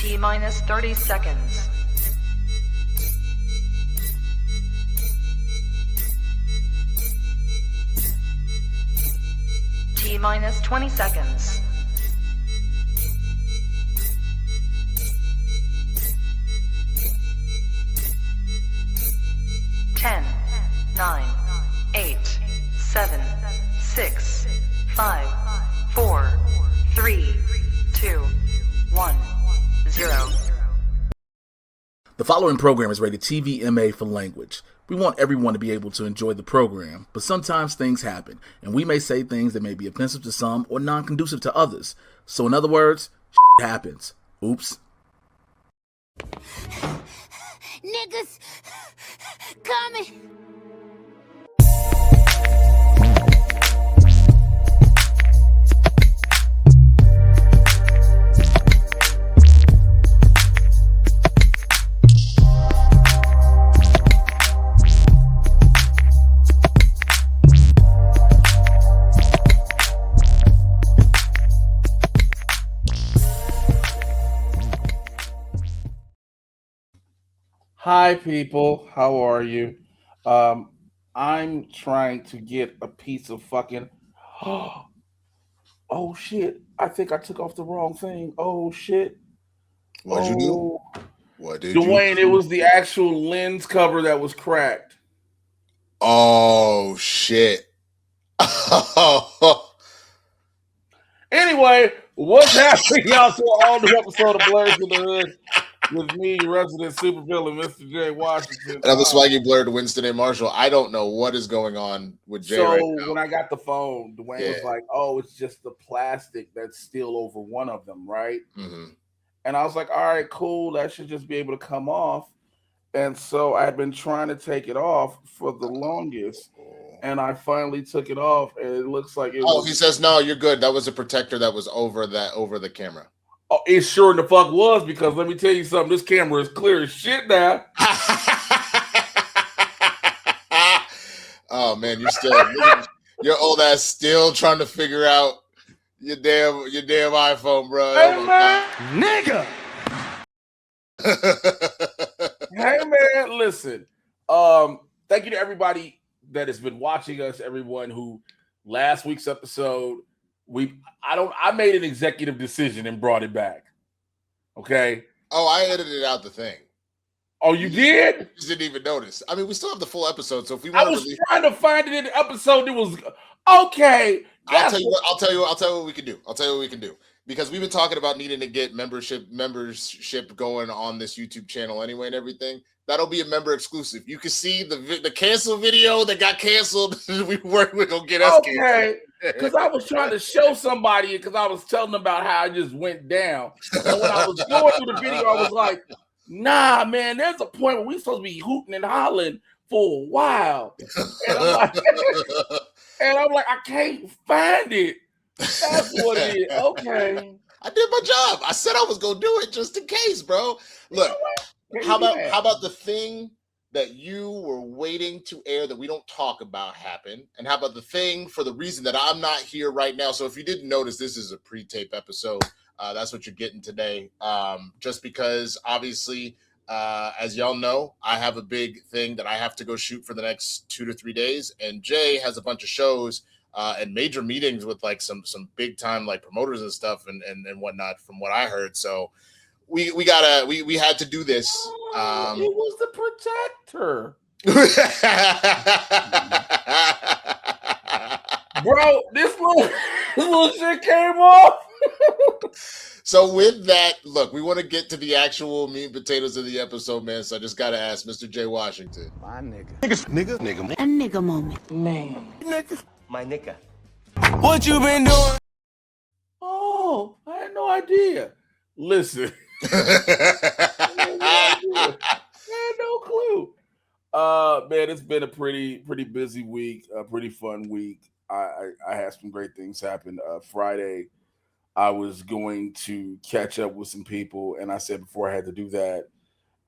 T-minus 30 seconds. T-minus 20 seconds. 10, 9, 8, 7, 6, 5, 4, 3, 2, 1, 0. The following program is rated TVMA for language. We want everyone to be able to enjoy the program, but sometimes things happen, and we may say things that may be offensive to some or non-conducive to others. So in other words, shit happens. Oops. Niggas coming. Hi, people. How are you? I'm trying to get a piece of fucking... Oh, shit. I think I took off the wrong thing. Oh, shit. What'd you do? What did Dwayne, you do? it was the actual lens cover that was cracked. Oh, shit. Anyway, what's happening, y'all, to all the episode of Blerds N The Hood with me, Resident Supervillain, Mr. Jay Washington. And I'm the Swaggy Blerd Winston A. Marshall. I don't know what is going on with Jay right now. When I got the phone, Dwayne was like, oh, it's just the plastic that's still over one of them, right? Mm-hmm. And I was like, all right, cool. That should just be able to come off. And so I had been trying to take it off for the longest. And I finally took it off, and it looks like it was... he says, no, you're good. That was a protector that was over the camera. Oh, it sure in the fuck was, because let me tell you something. This camera is clear as shit now. Oh, man, your old ass still trying to figure out your damn iPhone, bro. Hey, man. Nigga. Hey, man, listen. Thank you to everybody that has been watching us, everyone who last week's episode, I made an executive decision and brought it back. Okay. Oh, I edited out the thing. Oh, you did? You just didn't even notice. I mean, we still have the full episode, so if we I want was trying to find it in the episode. It was okay. I'll tell you what we can do. Because we've been talking about needing to get membership going on this YouTube channel anyway and everything. That'll be a member exclusive. You can see the cancel video that got canceled. We're gonna get us okay. Because I was trying to show somebody, because I was telling them about how I just went down. And when I was going through the video, I was like, nah, man, there's a point where we're supposed to be hooting and hollering for a while. And I'm like, I can't find it. That's what it is. Okay. I did my job. I said I was gonna do it just in case, bro. Look, how about the thing that you were waiting to air that we don't talk about happen? And how about the thing for the reason that I'm not here right now? So if you didn't notice, this is a pre-tape episode. That's what you're getting today. Just because obviously, as y'all know, I have a big thing that I have to go shoot for the next 2 to 3 days. And Jay has a bunch of shows and major meetings with like some big time like promoters and stuff and whatnot from what I heard. So we had to do this. It was the protector. Bro, this little shit came off. So with that, look, we want to get to the actual meat and potatoes of the episode, man. So I just gotta ask Mr. Jay Washington. My nigga. Nigga. A nigga moment. Man. Nigga. My nigga. What you been doing? Oh, I had no idea. Listen. I had no clue. Man, it's been a pretty busy week, a pretty fun week. I had some great things happen. Friday, I was going to catch up with some people, and I said before I had to do that,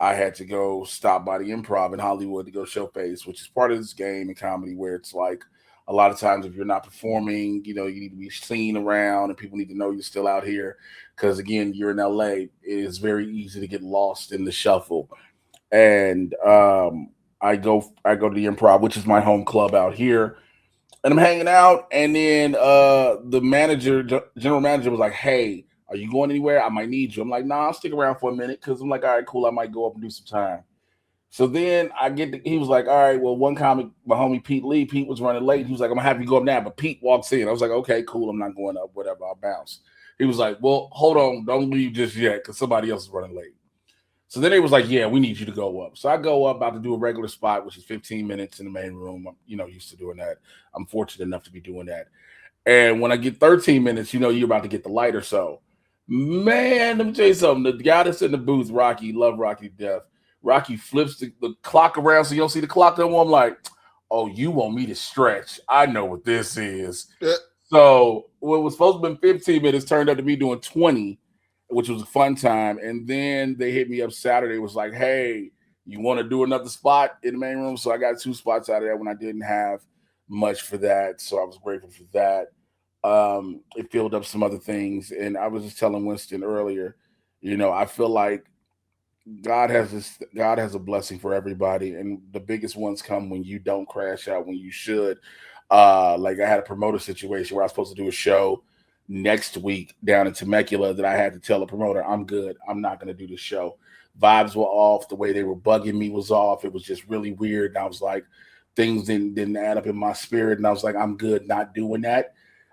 I had to go stop by the Improv in Hollywood to go show face, which is part of this game in comedy where it's like A lot of times, if you're not performing, you need to be seen around, and people need to know you're still out here. Because again, you're in LA. It is very easy to get lost in the shuffle. And I go to the Improv, which is my home club out here, and I'm hanging out. And then the general manager was like, "Hey, are you going anywhere? I might need you." I'm like, "Nah, I'll stick around for a minute," because I'm like, "All right, cool. I might go up and do some time." So then he was like, "All right, well, one comic, my homie Pete was running late. He was like, I'm gonna have you go up now." But Pete walks in. I was like, "Okay, cool. I'm not going up. Whatever. I'll bounce." He was like, "Well, hold on. Don't leave just yet because somebody else is running late." So then he was like, "Yeah, we need you to go up." So I go up, about to do a regular spot, which is 15 minutes in the main room. I'm, used to doing that. I'm fortunate enough to be doing that. And when I get 13 minutes, you're about to get the light or so. Man, let me tell you something. The guy that's in the booth, Rocky, love Rocky to death. Rocky flips the clock around so you don't see the clock no more. I'm like, "Oh, you want me to stretch? I know what this is." So what was supposed to have been 15 minutes turned out to be doing 20, which was a fun time. And then they hit me up Saturday. It was like, "Hey, you want to do another spot in the main room?" So I got 2 spots out of that when I didn't have much for that. So I was grateful for that. It filled up some other things. And I was just telling Winston earlier, I feel like God has a blessing for everybody. And the biggest ones come when you don't crash out when you should. Like I had a promoter situation where I was supposed to do a show next week down in Temecula that I had to tell the promoter, "I'm good. I'm not going to do the show." Vibes were off. The way they were bugging me was off. It was just really weird. And I was like, things didn't add up in my spirit. And I was like, "I'm good not doing that."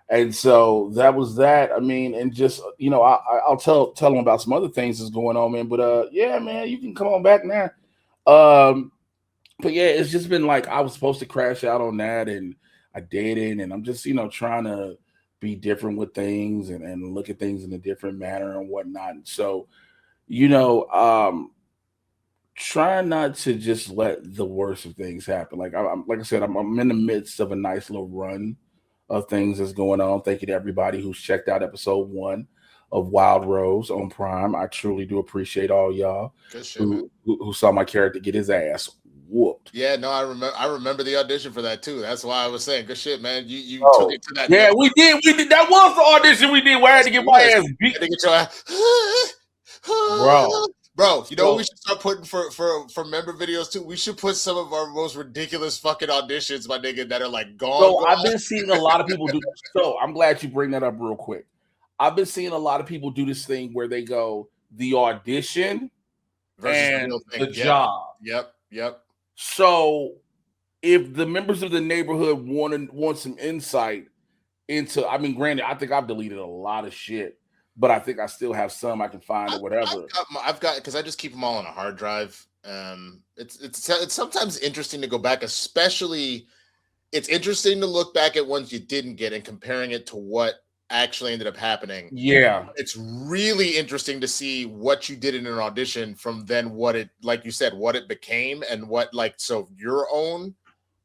And so that was that. I mean, and just, I'll tell them about some other things that's going on, man. But yeah, man, you can come on back now. But yeah, it's just been like I was supposed to crash out on that, and I didn't. And I'm just, trying to be different with things and look at things in a different manner and whatnot. So, trying not to just let the worst of things happen. Like I said, I'm in the midst of a nice little run of things that's going on. Thank you to everybody who's checked out episode 1 of Wild Rose on Prime. I truly do appreciate all y'all who saw my character get his ass whooped. Yeah, no, I remember the audition for that too. That's why I was saying, good shit, man. You took it to that. Yeah, we did. That was the audition we did where I had to get my ass beat. To get your ass. Bro, what we should start putting for member videos too? We should put some of our most ridiculous fucking auditions, my nigga, that are like gone. So I've been seeing a lot of people do. So I'm glad you bring that up real quick. I've been seeing a lot of people do this thing where they go the audition versus the job. Yep. So if the members of the neighborhood want some insight into, I mean, granted, I think I've deleted a lot of shit, but I think I still have some I can find or whatever. I've got because I just keep them all on a hard drive. It's sometimes interesting to go back, especially it's interesting to look back at ones you didn't get and comparing it to what actually ended up happening. Yeah, it's really interesting to see what you did in an audition from then what it, like you said, what it became and what so your own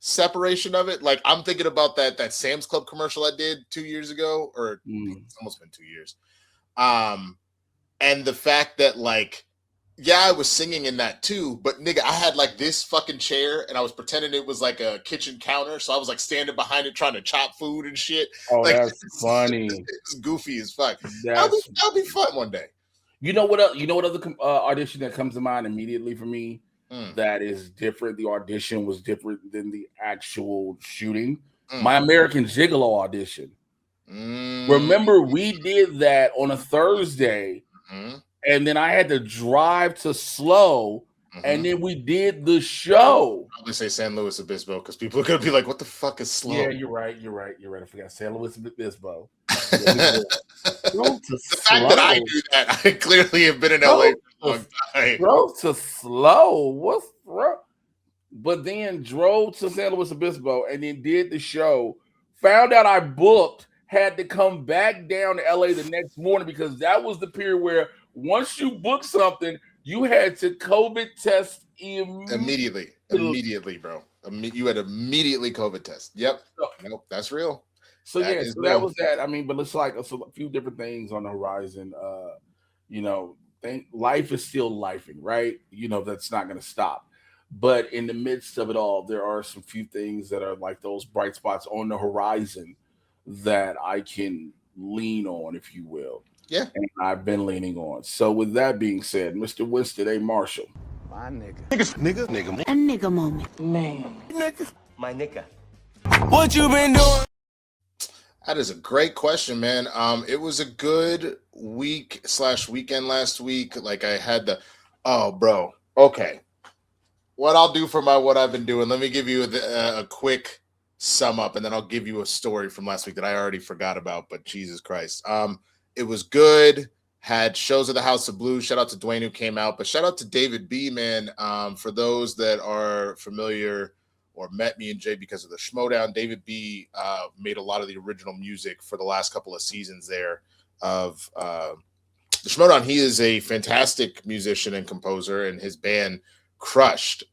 separation of it. Like I'm thinking about that Sam's Club commercial I did 2 years ago, or it's almost been 2 years. And the fact that I was singing in that too, but nigga, I had this fucking chair and I was pretending it was like a kitchen counter. So I was standing behind it trying to chop food and shit. Oh, that's funny. It's goofy as fuck. That'll be fun one day. You know what other audition that comes to mind immediately for me that is different? The audition was different than the actual shooting. My American Gigolo audition. Remember, we did that on a Thursday, and then I had to drive to SLO, and then we did the show. I'm gonna say San Luis Obispo because people are gonna be like, "What the fuck is SLO?" Yeah, you're right. I forgot San Luis Obispo. The fact that I do that, I clearly have been in LA for a long time. Drove to SLO. What's wrong? But then drove to San Luis Obispo and then did the show. Found out I booked. Had to come back down to LA the next morning because that was the period where once you book something, you had to COVID test immediately, bro. You had immedately COVID test. Yep. Nope, that's real. So that was that. I mean, but it's a few different things on the horizon. Life is still lifing, right? That's not going to stop. But in the midst of it all, there are some few things that are like those bright spots on the horizon that I can lean on, if you will. Yeah. And I've been leaning on. So with that being said, Mr. Winston A. Marshall. My nigga. A nigga moment. Man. My nigga. What you been doing? That is a great question, man. It was a good week/weekend last week. Like I had bro. Okay. What I'll do for what I've been doing, let me give you a quick sum up, and then I'll give you a story from last week that I already forgot about, but Jesus Christ. It was good. Had shows at the House of Blues. Shout out to Dwayne who came out, but shout out to David B, man. For those that are familiar or met me and Jay because of the Schmodown, David B made a lot of the original music for the last couple of seasons there of the Schmodown. He is a fantastic musician and composer, and his band crushed,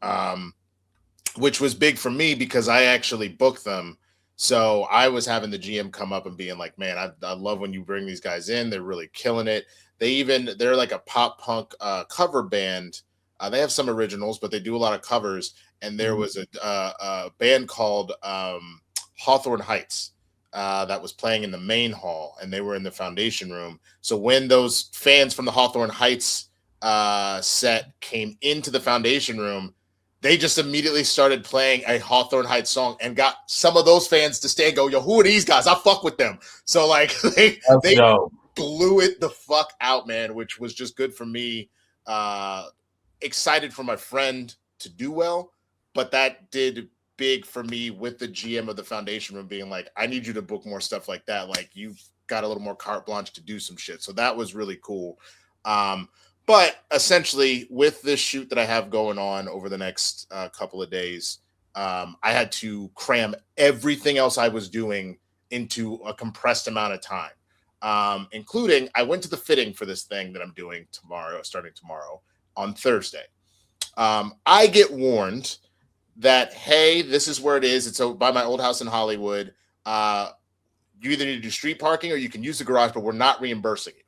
which was big for me because I actually booked them. So I was having the GM come up and being like, man, I love when you bring these guys in. They're really killing it. They're like a pop punk cover band. They have some originals, but they do a lot of covers. And there was a band called Hawthorne Heights that was playing in the main hall, and they were in the foundation room. So when those fans from the Hawthorne Heights set came into the foundation room, they just immediately started playing a Hawthorne Heights song and got some of those fans to stay and go, yo, who are these guys? I fuck with them. So like they blew it the fuck out, man, which was just good for me. Excited for my friend to do well, but that did big for me with the GM of the foundation room being like, I need you to book more stuff like that. Like you've got a little more carte blanche to do some shit. So that was really cool. But essentially, with this shoot that I have going on over the next couple of days, I had to cram everything else I was doing into a compressed amount of time, including I went to the fitting for this thing that I'm doing starting tomorrow on Thursday. I get warned that, hey, this is where it is. It's by my old house in Hollywood. You either need to do street parking or you can use the garage, but we're not reimbursing you.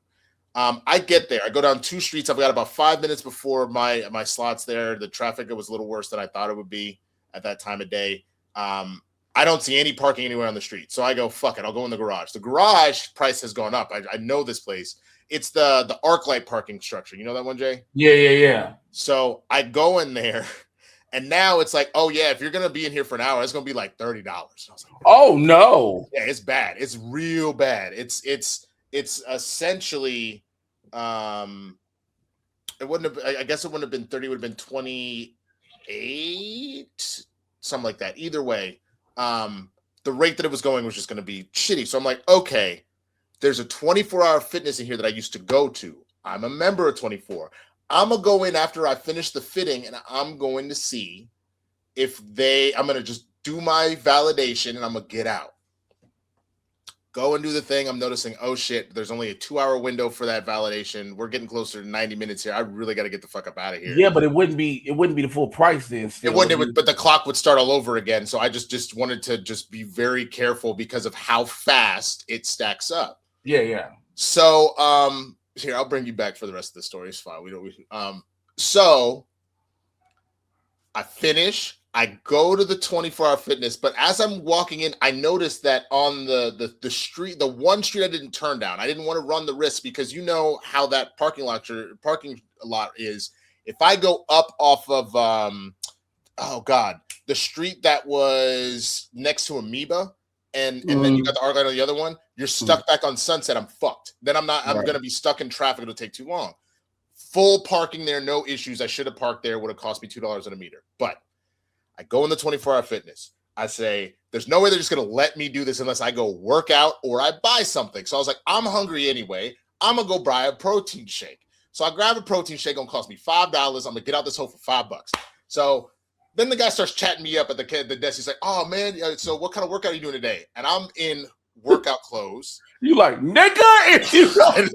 I get there. I go down 2 streets. I've got about 5 minutes before my slots there. The traffic was a little worse than I thought it would be at that time of day. I don't see any parking anywhere on the street. So I go, fuck it. I'll go in the garage. The garage price has gone up. I know this place. It's the ArcLight parking structure. You know that one, Jay? Yeah. So I go in there, and now it's like, oh, yeah, if you're going to be in here for an hour, it's going to be like $30. I was like, oh, no. Yeah, it's bad. It's real bad. It's essentially... it wouldn't have, I guess it wouldn't have been 30, it would have been 28, something like that. Either way, the rate that it was going was just going to be shitty. So I'm like, okay, there's a 24-hour fitness in here that I used to go to. I'm a member of 24. I'm going to go in after I finish the fitting, and I'm going to see if I'm going to just do my validation, and I'm going to get out. Go and do the thing. I'm noticing, oh shit, there's only a 2-hour window for that validation. We're getting closer to 90 minutes here. I really got to get the fuck up out of here. Yeah, but it wouldn't be the full price then. Still. But the clock would start all over again. So I just wanted to just be very careful because of how fast it stacks up. Yeah. So here, I'll bring you back for the rest of the story. It's fine. So I finish. I go to the 24-hour fitness, but as I'm walking in, I noticed that on the street, the one street I didn't turn down. I didn't want to run the risk because you know how that parking lot is. If I go up off of, the street that was next to Amoeba, and then you got the ArcLight on the other one, you're stuck back on Sunset. I'm fucked. Then I'm going to be stuck in traffic. It'll take too long. Full parking there, no issues. I should have parked there. Would have cost me $2 a meter, but I go in the 24-hour fitness. I say, there's no way they're just going to let me do this unless I go work out or I buy something. So I was like, I'm hungry anyway. I'm going to go buy a protein shake. So I grab a protein shake. Going to cost me $5. I'm going to get out this hole for $5. So then the guy starts chatting me up at the desk. He's like, oh, man, so what kind of workout are you doing today? And I'm in workout clothes. You like, nigga? I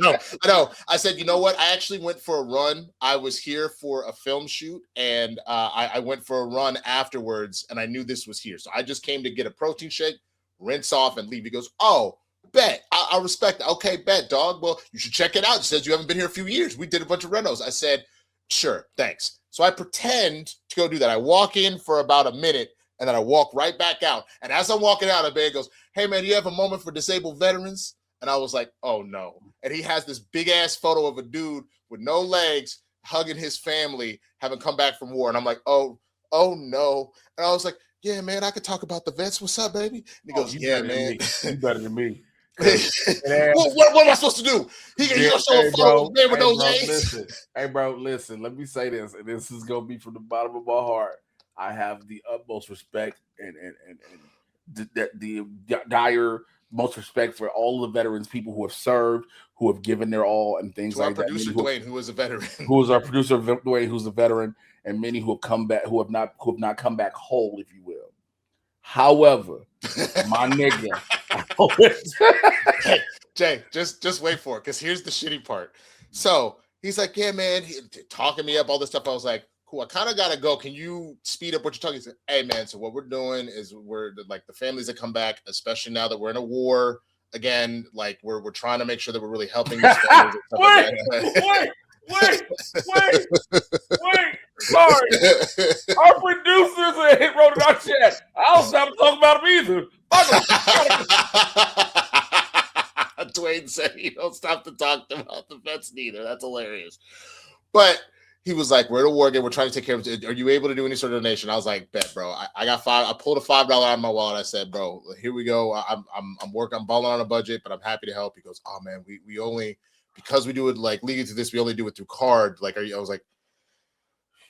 know. I said, you know what? I actually went for a run. I was here for a film shoot, and I went for a run afterwards, and I knew this was here. So I just came to get a protein shake, rinse off, and leave. He goes, oh, bet. I respect it. Okay, bet, dog. Well, you should check it out. It says you haven't been here a few years. We did a bunch of renos. I said, sure, thanks. So I pretend to go do that. I walk in for about a minute, and then I walk right back out. And as I'm walking out, a man goes, hey, man, do you have a moment for disabled veterans? And I was like, oh, no. And he has this big-ass photo of a dude with no legs hugging his family, having come back from war. And I'm like, oh, no. And I was like, yeah, man, I could talk about the vets. What's up, baby? And he goes, yeah, man. You better than me. what am I supposed to do? He gonna show a photo of man with no legs. Hey, bro, listen. Let me say this, and this is gonna be from the bottom of my heart. I have the utmost respect and the dire most respect for all the veterans, people who have served, who have given their all, and things like that. Producer Dwayne, who is a veteran, who is our producer Dwayne, who's a veteran, and many who have come back, who have not come back whole, if you will. However, my nigga. Hey, Jay, just wait for it, because here's the shitty part. So he's like, yeah, man, talking me up, all this stuff. I was like, cool, I kind of gotta go. Can you speed up what you're talking? He said, hey, man, so what we're doing is we're like the families that come back, especially now that we're in a war again, like we're trying to make sure that we're really helping these families. Wait. Sorry. Our producers wrote it out chat. I don't stop talking about them either. Dwayne said he don't stop to talk about the vets neither. That's hilarious. But he was like, we're at a war again. We're trying to take care of it. Are you able to do any sort of donation? I was like, bet, bro. I got $5. I pulled a $5 out of my wallet. I said, bro, here we go. I'm working. I'm balling on a budget, but I'm happy to help. He goes, oh, man, we only, because we do it like legally through this, we only do it through card. Like, I was like,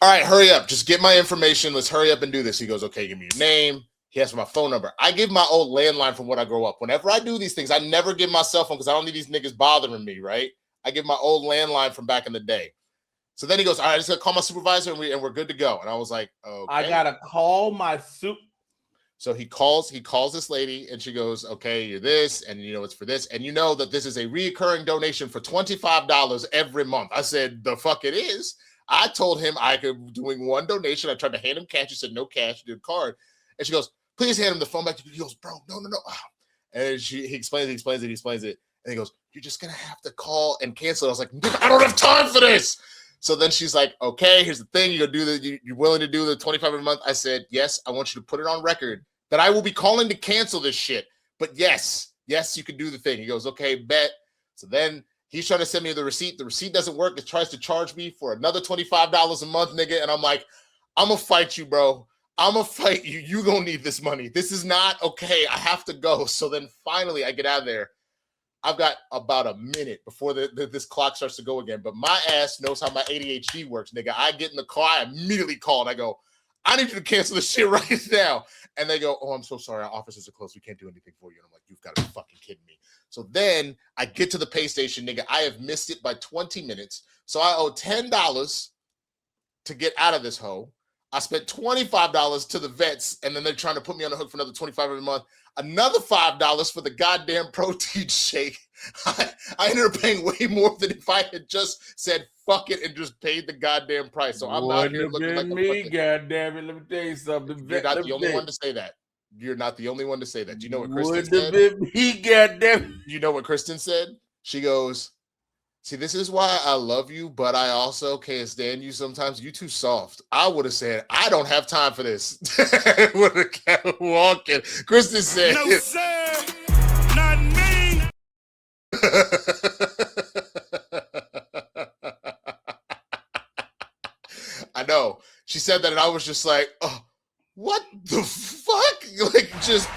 all right, hurry up. Just get my information. Let's hurry up and do this. He goes, okay, give me your name. He asked for my phone number. I give my old landline from when I grow up. Whenever I do these things, I never give my cell phone because I don't need these niggas bothering me, right? I give my old landline from back in the day. So then he goes, all right, I just got to call my supervisor and we're good to go. And I was like, okay. I got to call my So he calls this lady and she goes, okay, you're this. And you know, it's for this. And you know that this is a recurring donation for $25 every month. I said, the fuck it is. I told him I could doing one donation. I tried to hand him cash. He said, no cash, did a card. And she goes, please hand him the phone back. He goes, bro, no. And he explains it. And he goes, you're just going to have to call and cancel it. I was like, I don't have time for this. So then she's like, okay, here's the thing. You're going to do the, you're willing to do the 25 a month? I said, yes, I want you to put it on record that I will be calling to cancel this shit. But yes, you can do the thing. He goes, okay, bet. So then he's trying to send me the receipt. The receipt doesn't work. It tries to charge me for another $25 a month, nigga. And I'm like, I'm going to fight you, bro. I'm going to fight you. You going to need this money. This is not okay. I have to go. So then finally I get out of there. I've got about a minute before this clock starts to go again. But my ass knows how my ADHD works, nigga. I get in the car. I immediately call and I go, I need you to cancel this shit right now. And they go, oh, I'm so sorry. Our offices are closed. We can't do anything for you. And I'm like, you've got to be fucking kidding me. So then I get to the pay station, nigga. I have missed it by 20 minutes. So I owe $10 to get out of this hole. I spent $25 to the vets, and then they're trying to put me on the hook for another $25 every month. Another $5 for the goddamn protein shake. I ended up paying way more than if I had just said fuck it and just paid the goddamn price. So I'm out here looking like me, a fucking... goddamn it. Let me tell you something. You're not the only one to say that. You're not the only one to say that. Do you know what Kristen said? Me, goddamn. You know what Kristen said? She goes, see, this is why I love you, but I also can't stand you sometimes. You too soft. I would have said, I don't have time for this. Would have kept walking. Kristen said, no, sir, not me. I know. She said that, and I was just like, oh, what the fuck? Like, just...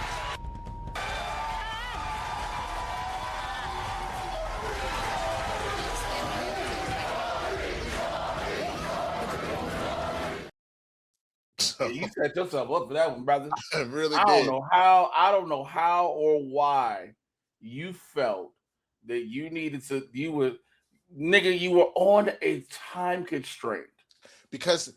You set yourself up for that one, brother. I really did. I don't know how or why you felt that you needed to. You were on a time constraint. Because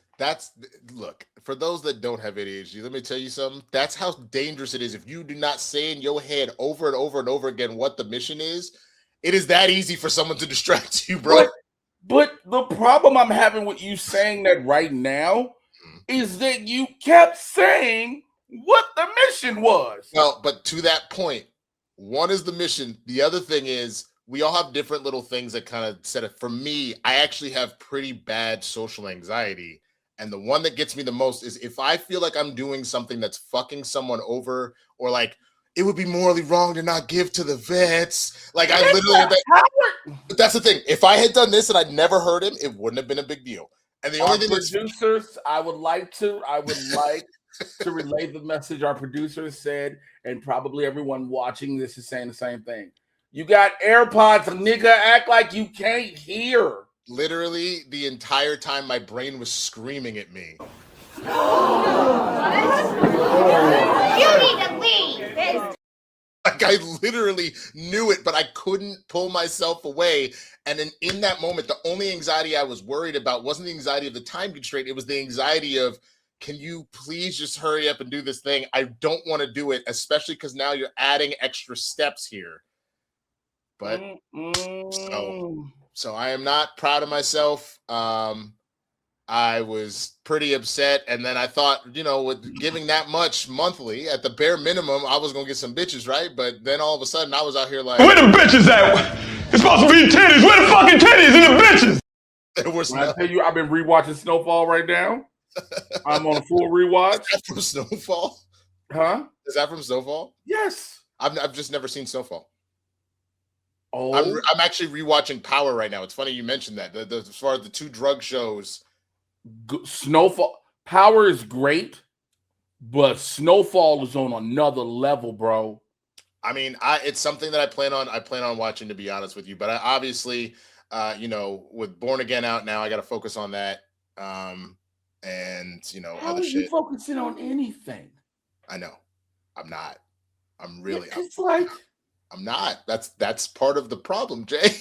look, for those that don't have ADHD, let me tell you something. That's how dangerous it is. If you do not say in your head over and over and over again what the mission is, it is that easy for someone to distract you, bro. But the problem I'm having with you saying that right now is that you kept saying what the mission was. Well, but to that point, one is the mission. The other thing is we all have different little things that kind of set it. For me, I actually have pretty bad social anxiety. And the one that gets me the most is if I feel like I'm doing something that's fucking someone over, or like it would be morally wrong to not give to the vets. Like I literally, that's the thing. If I had done this and I'd never heard him, it wouldn't have been a big deal. And the only thing producers, I would like to relay the message our producers said, and probably everyone watching this is saying the same thing. You got AirPods, nigga. Act like you can't hear. Literally, the entire time my brain was screaming at me. You need to leave. Like I literally knew it, but I couldn't pull myself away. And then in that moment, the only anxiety I was worried about wasn't the anxiety of the time constraint. It was the anxiety of, can you please just hurry up and do this thing? I don't want to do it, especially because now you're adding extra steps here. But so I am not proud of myself. I was pretty upset, and then I thought, with giving that much monthly, at the bare minimum, I was gonna get some bitches, right? But then all of a sudden, I was out here like, where the bitches at? It's supposed to be titties. Where the fucking titties and the bitches? There was when I tell you, I've been rewatching Snowfall right now. I'm on a full rewatch. Is that from Snowfall? Huh? Is that from Snowfall? Yes. I've just never seen Snowfall. Oh, I'm actually rewatching Power right now. It's funny you mentioned that. As far as the two drug shows. Snowfall, Power is great, but Snowfall is on another level, bro. I mean, it's something that I plan on watching, to be honest with you. But I obviously, with Born Again out now, I got to focus on that. And how other are shit. You focusing on anything? I know, I'm not. I'm really. I'm not. That's part of the problem, Jay.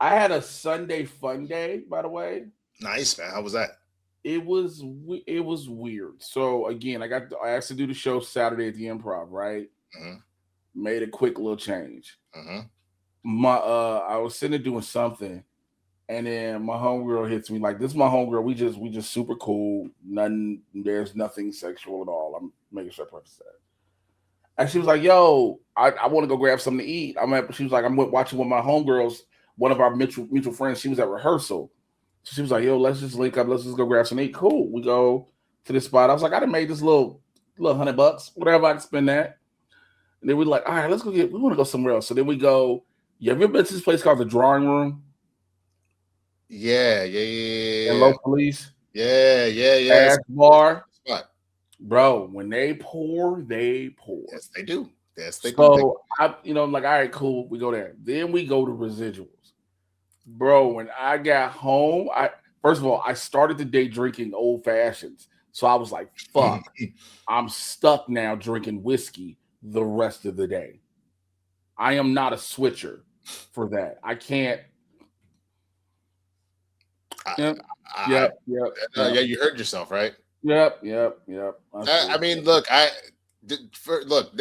I had a Sunday fun day, by the way. Nice, man. How was that? It was weird. So again, I asked to do the show Saturday at the Improv, right? Mm-hmm. Made a quick little change. Mm-hmm. I was sitting there doing something, and then my homegirl hits me like, "This is my homegirl. We just super cool. There's nothing sexual at all. I'm making sure I preface that." And she was like, "Yo, I want to go grab something to eat." She was like, "I'm watching with my homegirls. One of our mutual friends. She was at rehearsal." So she was like, "Yo, let's just link up. Let's just go grab some to eat." Cool. We go to this spot. I was like, I done made this little $100, whatever I can spend that. And then we're like, all right, we want to go somewhere else. So then we go, you ever been to this place called the Drawing Room? Yeah. In Low Police? Yeah. Ass bar. Bro, when they pour. Yes, they do. Yes, they do. So I'm like, all right, cool. We go there. Then we go to Residuals. Bro, when I got home, first of all, I started the day drinking old fashions. So I was like, fuck, I'm stuck now drinking whiskey the rest of the day. I am not a switcher for that. I can't. Yeah, you heard yourself, right? Yep. I mean, look, ain't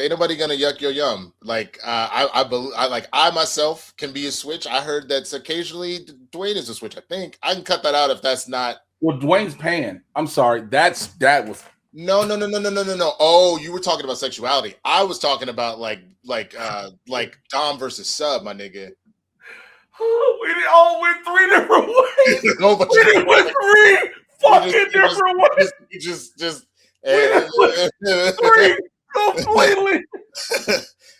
nobody gonna yuck your yum. Like, I myself can be a switch. I heard that occasionally Dwayne is a switch. I think I can cut that out if that's not. Well, Dwayne's paying. I'm sorry. That was no. Oh, you were talking about sexuality. I was talking about like Dom versus sub, my nigga. We all went three different ways. We went three fucking different ways. Just three completely.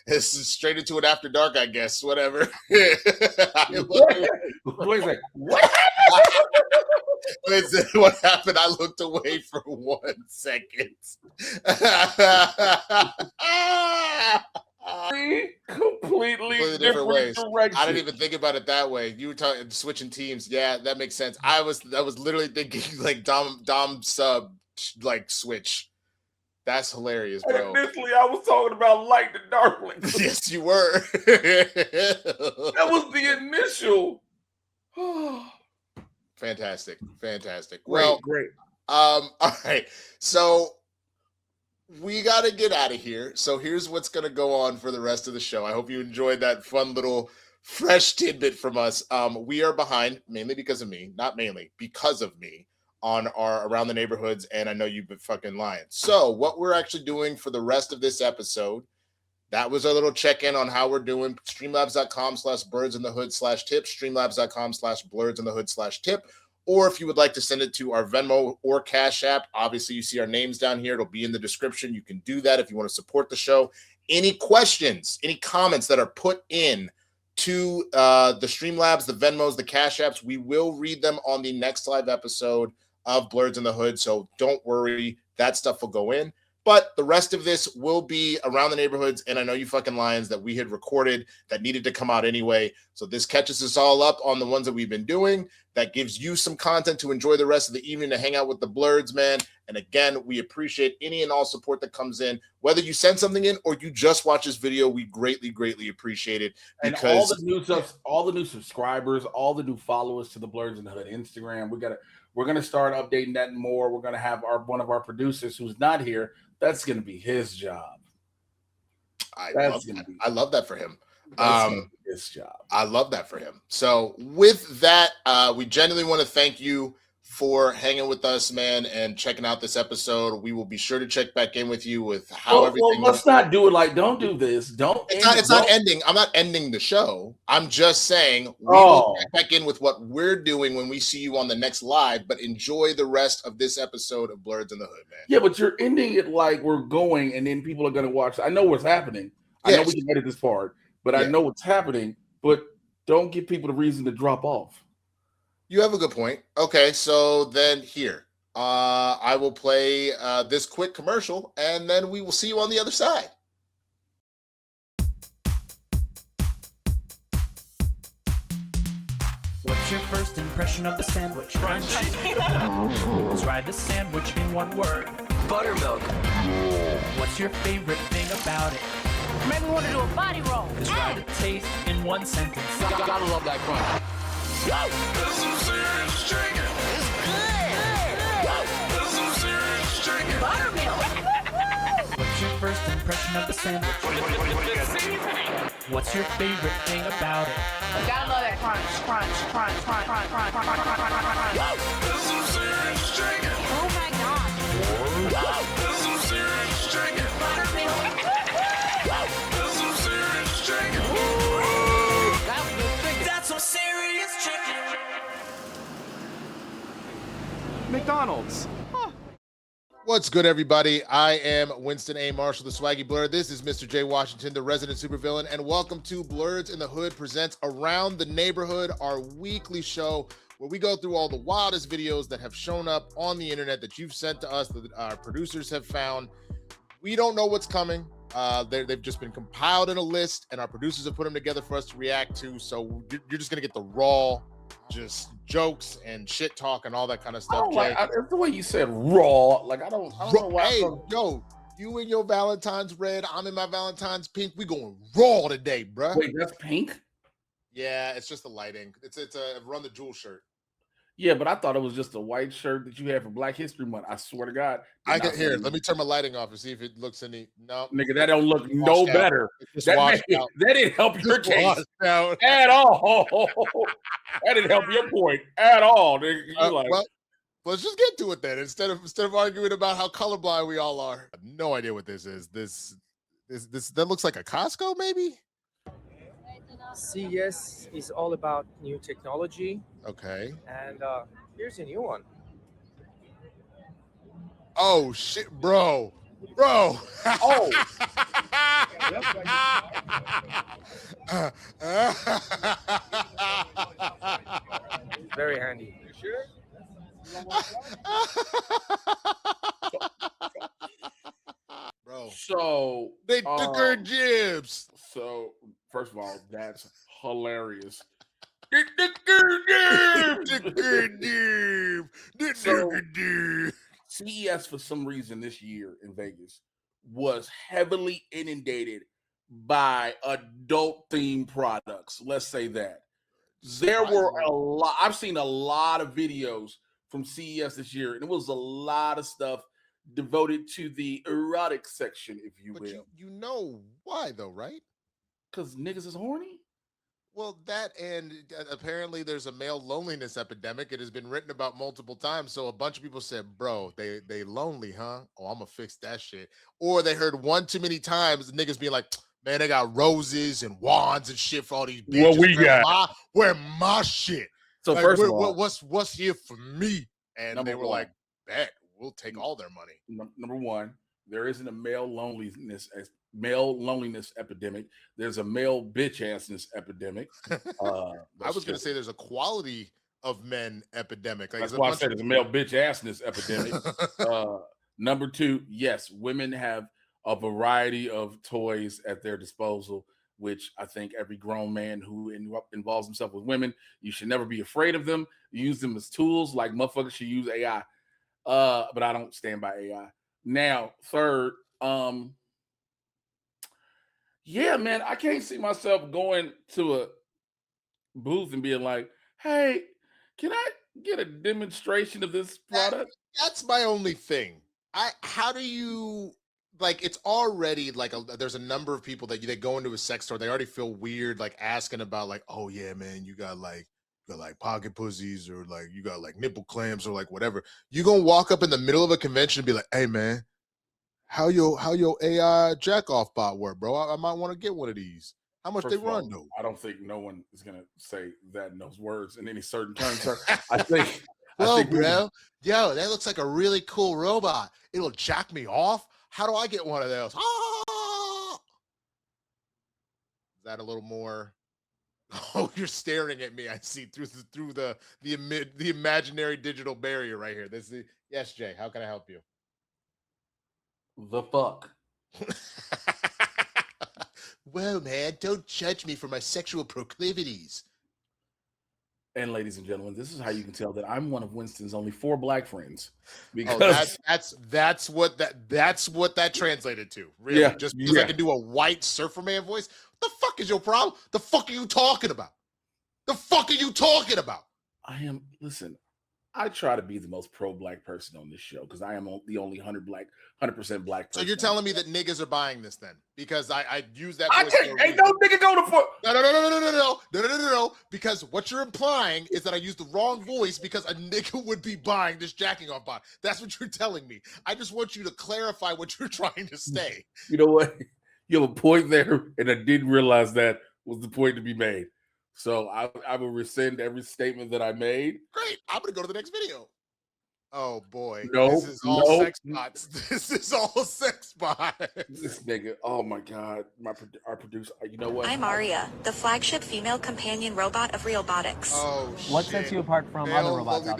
It's straight into it after dark, I guess. Whatever. Dwayne's like, what happened? What happened? I looked away for 1 second. Completely different ways. Direction. I didn't even think about it that way. You were talking switching teams. Yeah, that makes sense. I was literally thinking like Dom sub like switch. That's hilarious, bro. Initially, I was talking about light and darklings. Yes, you were. That was the initial. Fantastic. Great. All right. So we got to get out of here. So here's what's going to go on for the rest of the show. I hope you enjoyed that fun little fresh tidbit from us. We are behind, mainly because of me, not mainly, because of me, on our Around the Neighborhoods, and I know you've been fucking lying. So what we're actually doing for the rest of this episode, that was our little check-in on how we're doing. Streamlabs.com/blerds-in-the-hood/tip, streamlabs.com/blerds-in-the-hood/tip. Or if you would like to send it to our Venmo or Cash App, obviously you see our names down here. It'll be in the description. You can do that if you want to support the show. Any questions, any comments that are put in to the Streamlabs, the Venmos, the Cash Apps, we will read them on the next live episode of Blerds in the Hood. So don't worry, that stuff will go in. But the rest of this will be around the neighborhoods, and I know you fucking lions that we had recorded that needed to come out anyway. So this catches us all up on the ones that we've been doing. That gives you some content to enjoy the rest of the evening, to hang out with the Blerds, man. And again, we appreciate any and all support that comes in. Whether you send something in or you just watch this video, we greatly, greatly appreciate it. Because and all the new subscribers, all the new followers to the Blerds in the Hood Instagram, we're gonna start updating that more. We're gonna have one of our producers who's not here. That's gonna be his job. I love that for him. His job. I love that for him. So with that, we genuinely want to thank you for hanging with us, man, and checking out this episode. We will be sure to check back in with you with how everything. Well, let's not do it like. Don't do this. Don't. It's not ending. I'm not ending the show. I'm just saying we will check back in with what we're doing when we see you on the next live. But enjoy the rest of this episode of Blerds in the Hood, man. Yeah, but you're ending it like we're going, and then people are going to watch. I know what's happening. Yes. I know we can edit this part, but I know what's happening. But don't give people the reason to drop off. You have a good point. Okay, so then here, I will play this quick commercial, and then we will see you on the other side. What's your first impression of the sandwich? Crunch. Describe the sandwich in one word. Buttermilk. What's your favorite thing about it? Maybe we want to do a body roll. Describe the taste in one sentence. Gotta love that crunch. This is some serious chicken. It's good. This is some serious chicken. Buttermilk. What's your first impression of the sandwich? What's your favorite thing about it? Gotta love that crunch. Crunch. This is some serious chicken. Oh my God. This is some serious chicken. Buttermilk. This is some serious chicken. That's some serious chicken. McDonald's. What's good, everybody? I am Winston A. Marshall, the Swaggy Blerd. This is Mr. Jay Washington, the Resident Supervillain, and welcome to Blerds in the Hood presents Around the Neighborhood, our weekly show where we go through all the wildest videos that have shown up on the internet that you've sent to us, that our producers have found. We don't know what's coming. They've just been compiled in a list, and our producers have put them together for us to react to. So you're just gonna get the raw, just jokes and shit talk and all that kind of stuff. That's the way you said raw. Like I don't know why. Hey, yo, you in your Valentine's red, I'm in my Valentine's pink. We going raw today, bro. Wait, that's pink? Yeah, it's just the lighting. It's a Run the Jewel shirt. Yeah, but I thought it was just a white shirt that you had for Black History Month. I swear to God. I can hear. Let me turn my lighting off and see if it looks any. No, nigga, that don't look no better. That didn't help your case out. at all. That didn't help your point at all. Nigga. Well, let's just get to it then. Instead of arguing about how colorblind we all are. I have no idea what this is. This that looks like a Costco, maybe. CES is all about new technology. Okay. And here's a new one. Oh shit, bro. Oh. Very handy. You sure? Bro. So they took her jibs. So first of all, that's hilarious. CES for some reason this year in Vegas was heavily inundated by adult themed products. Let's say that. There were a lot. I've seen a lot of videos from CES this year, and it was a lot of stuff devoted to the erotic section, if you will. You know why though, right? Because niggas is horny? Well, that and apparently there's a male loneliness epidemic. It has been written about multiple times. So a bunch of people said, bro, they lonely, huh? Oh, I'm going to fix that shit. Or they heard one too many times niggas being like, Man, they got roses and wands and shit for all these bitches. What we got? Where my shit. So like, first of all, what's here for me? And they were like, bet we'll take all their money. Number one, there isn't a male loneliness epidemic. There's a male bitch assness epidemic. I was going to say there's a quality of men epidemic. Like, that's why I said there's a male bitch assness epidemic. Number two, yes, women have a variety of toys at their disposal, which I think every grown man who involves himself with women, you should never be afraid of them. Use them as tools, like motherfuckers should use AI. But I don't stand by AI. Now, third, yeah, man, I can't see myself going to a booth and being like, hey, can I get a demonstration of this product? That's my only thing. How do you, like, it's already like there's a number of people that they go into a sex store, they already feel weird, like asking about like, oh yeah, man, you got like pocket pussies, or like you got like nipple clamps, or like whatever. You gonna walk up in the middle of a convention and be like, hey man, how your AI jack off bot work, bro? I might want to get one of these. How much they run though? I don't think no one is gonna say that in those words in any certain terms. I think bro, yo, that looks like a really cool robot. It'll jack me off. How do I get one of those? Ah! Is that a little more? Oh, you're staring at me. I see through the imaginary digital barrier right here. This is yes, Jay. How can I help you? The fuck. Well, man, don't judge me for my sexual proclivities. And ladies and gentlemen, this is how you can tell that I'm one of Winston's only 4 black friends. Because that's what that translated to. Really, yeah, just because I can do a white surfer man voice. What the fuck is your problem? The fuck are you talking about? The fuck are you talking about? Listen, I try to be the most pro-black person on this show because I am the only 100% black person. So you're telling me that niggas are buying this then? Because I use that voice. Ain't no nigga going to fuck. No. Because what you're implying is that I used the wrong voice because a nigga would be buying this jacking off bot. That's what you're telling me. I just want you to clarify what you're trying to say. You know what? You have a point there, and I didn't realize that was the point to be made. So I will rescind every statement that I made. Great. I'm going to go to the next video. Oh, boy. No, this is all sex bots. This is all sex bots. This nigga, oh, my God. Our producer, you know what? I'm Aria, the flagship female companion robot of Realbotics. Oh, what sets you apart from other robots out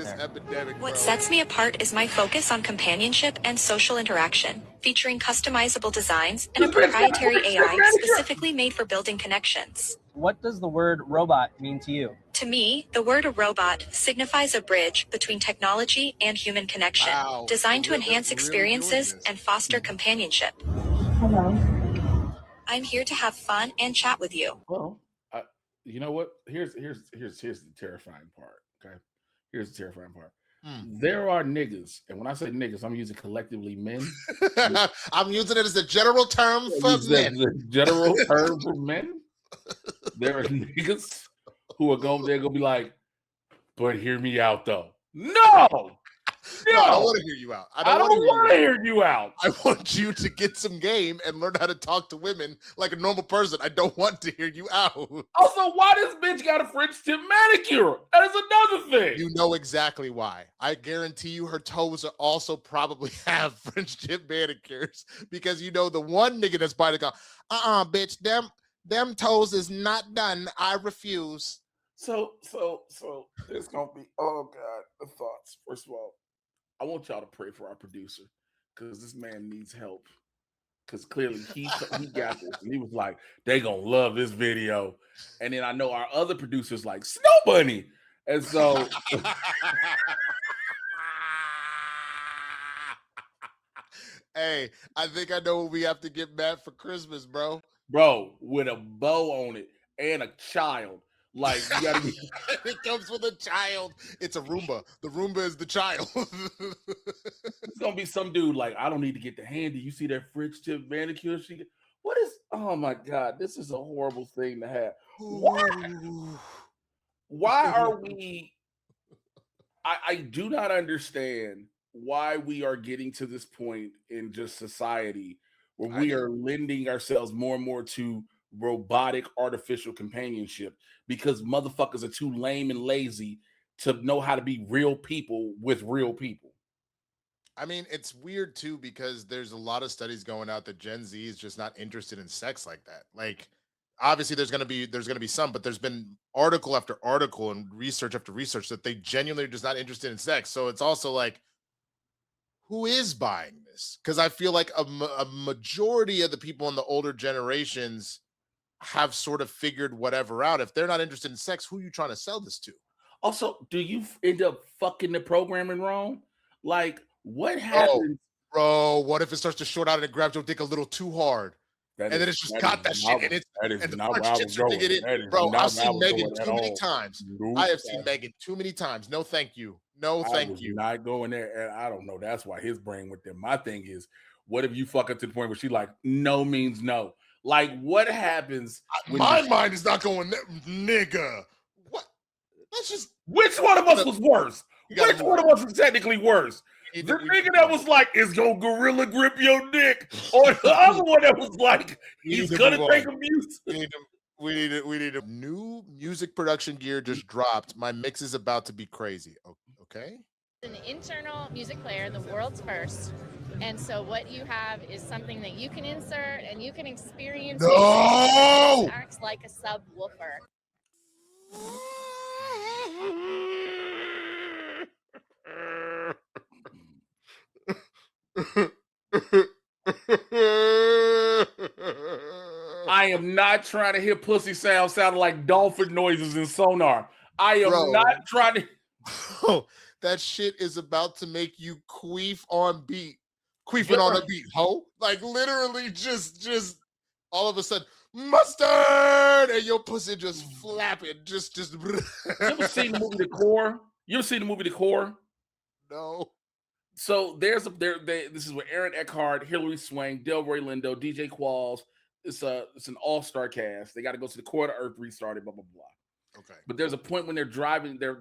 there? What sets me apart is my focus on companionship and social interaction, featuring customizable designs and a proprietary AI specifically made for building connections. What does the word robot mean to you? To me, the word robot signifies a bridge between technology and human connection, designed to enhance experiences and foster companionship. Hello. I'm here to have fun and chat with you. Well, you know what? Here's the terrifying part. Okay, here's the terrifying part. There are niggas, and when I say niggas, I'm using collectively men. I'm using it as a general term for men. The general term for men. There are niggas who are they're gonna be like, but hear me out though. No, I don't want to hear you out. I don't want to hear you out. I want you to get some game and learn how to talk to women like a normal person. I don't want to hear you out. Also, why this bitch got a French tip manicure? That is another thing. You know exactly why. I guarantee you her toes are also probably have French tip manicures, because you know the one nigga that's probably go, bitch, them toes is not done. I refuse. So there's gonna be, oh God, the thoughts. First of all, I want y'all to pray for our producer, because this man needs help. Because clearly he got this, and he was like, they gonna love this video. And then I know our other producers like Snow Bunny, and so. Hey, I think I know what we have to get Matt for Christmas, bro. Bro, with a bow on it and a child. Like, you gotta be... It comes with a child. It's a Roomba. The Roomba is the child. It's gonna be some dude like, I don't need to get the handy. You see that French tip manicure? What is, oh my God, this is a horrible thing to have. Why are we, I do not understand why we are getting to this point in just society where we are lending ourselves more and more to robotic artificial companionship because motherfuckers are too lame and lazy to know how to be real people with real people. I mean, it's weird too because there's a lot of studies going out that Gen Z is just not interested in sex like that. Like, obviously, there's gonna be some, but there's been article after article and research after research that they genuinely are just not interested in sex. So it's also like, who is buying this? Because I feel like a majority of the people in the older generations have sort of figured whatever out. If they're not interested in sex, who are you trying to sell this to? Also, do you end up fucking the programming wrong? Like, what happens? Bro, what if it starts to short out and it grabs your dick a little too hard? And then it's just got that shit in it. And the punch shits are to get in. Bro, I've seen Megan too many times. I have seen Megan too many times. No, thank you. No, thank you. Not going there. And I don't know. That's why his brain went there. My thing is, what if you fuck up to the point where she like, no means no? Like, what happens? My mind is not going there, nigga. What? That's just. Which one of us was worse? Which one of us is technically worse? The nigga that was like, is your gorilla grip your dick? Or the other one that was like, he's gonna take abuse. We need a new music production gear just dropped. My mix is about to be crazy. Okay. An internal music player, the world's first. And so what you have is something that you can insert and you can experience. No! It acts like a subwoofer. I am not trying to hear pussy sounding like dolphin noises in sonar. I am not trying to. Bro, that shit is about to make you queef on beat. Queefing on a beat, ho. Like literally just all of a sudden, mustard, and your pussy just flapping. Just. You ever seen the movie The Core? No. So this is with Aaron Eckhart, Hilary Swank, Delroy Lindo, DJ Qualls. It's an all-star cast. They got to go to the core of the earth, restart it, blah blah blah. Okay. But there's a point when they're driving, they're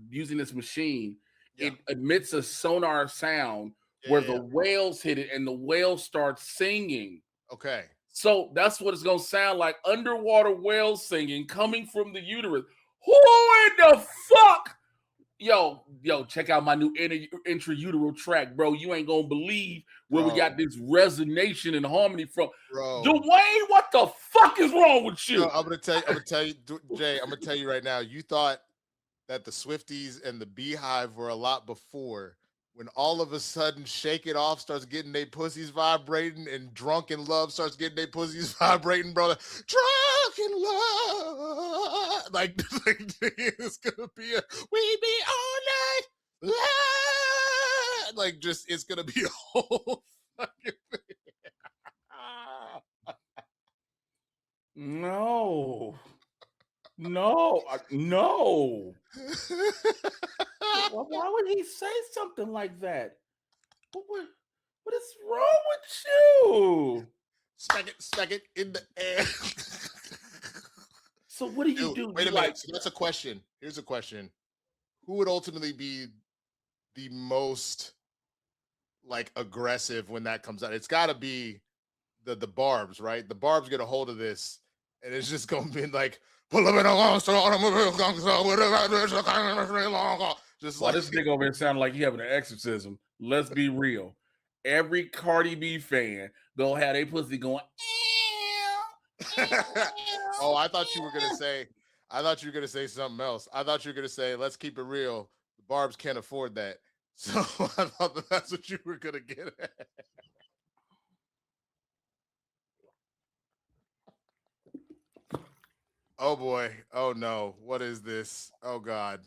using this machine. Yeah. It emits a sonar sound where the whales hit it, and the whale starts singing. Okay. So that's what it's gonna sound like: underwater whales singing coming from the uterus. Who in the fuck? Yo, check out my new intrauteral track, bro. You ain't gonna believe where we got this resonation and harmony from. Bro. Dwayne, what the fuck is wrong with you? No, I'm gonna tell you, Jay, I'm gonna tell you right now, you thought that the Swifties and the Beehive were a lot before. When all of a sudden Shake It Off starts getting their pussies vibrating and Drunken Love starts getting their pussies vibrating, bro. Drunken Love. Like it's gonna be we be all night. Like just it's gonna be a whole fucking thing. No. Why would he say something like that? What is wrong with you? Smack it in the air. So what do you do? Wait a minute. So that's a question. Here's a question. Who would ultimately be the most like aggressive when that comes out? It's gotta be the Barbs, right? The Barbs get a hold of this, and it's just gonna be like just like this nigga over here sounding like he having an exorcism. Let's be real. Every Cardi B fan gonna have their pussy going. Oh, I thought you were gonna say something else. I thought you were gonna say, let's keep it real. The Barbs can't afford that. So I thought that's what you were gonna get at. Oh boy. Oh no. What is this? Oh God.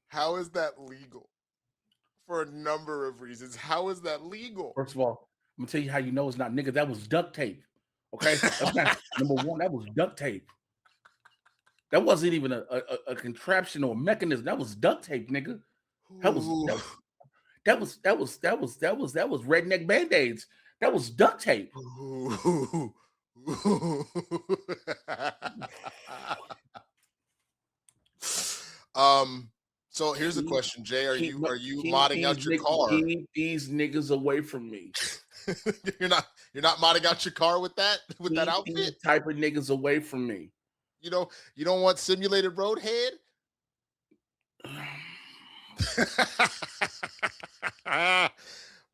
How is that legal? For a number of reasons. How is that legal? First of all, I'm gonna tell you how you know it's not, nigga. That was duct tape. Okay, that's not, number one. That was duct tape. That wasn't even a contraption or a mechanism. That was duct tape, nigga. That was redneck Band-Aids. That was duct tape. So here's the question, Jay. Are you modding out your car? Keep these niggas away from me. You're not modding out your car with that outfit? These type of niggas away from me. You don't want simulated roadhead?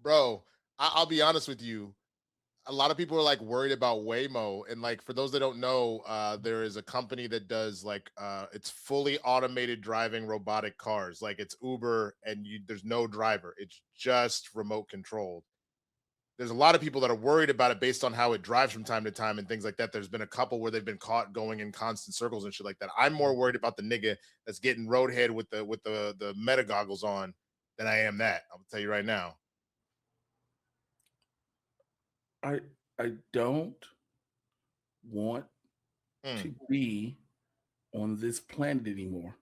Bro, I'll be honest with you. A lot of people are like worried about Waymo, and like for those that don't know, there is a company that does like it's fully automated driving robotic cars. Like it's Uber, and there's no driver. It's just remote controlled. There's a lot of people that are worried about it based on how it drives from time to time and things like that. There's been a couple where they've been caught going in constant circles and shit like that. I'm more worried about the nigga that's getting roadhead with the meta goggles on than I am that. I'll tell you right now. I don't want to be on this planet anymore.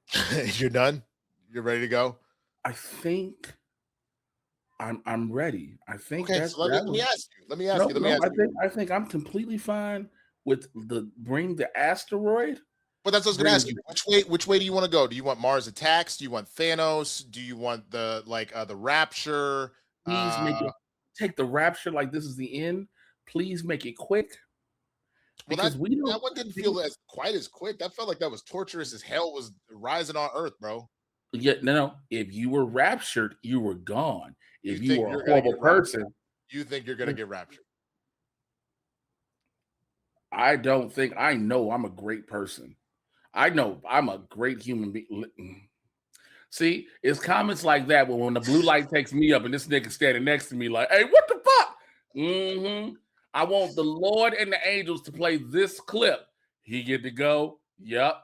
You're done? You're ready to go? I think I'm ready. I think okay, that's so let me ask you. I think I'm completely fine with bring the asteroid. But that's what I was gonna ask you. Which way do you want to go? Do you want Mars Attacks? Do you want Thanos? Do you want the Rapture? Please take the Rapture like this is the end. Please make it quick. Well, that one didn't feel quite as quick. That felt like that was torturous as hell was rising on Earth, bro. Yeah, no. If you were raptured, you were gone. If you were a horrible person, you think you're gonna get raptured? I don't think. I know I'm a great person. I know I'm a great human being. See, it's comments like that, but when the blue light takes me up and this nigga standing next to me like, hey, what the fuck? Mm-hmm. I want the Lord and the angels to play this clip. He get to go. Yep.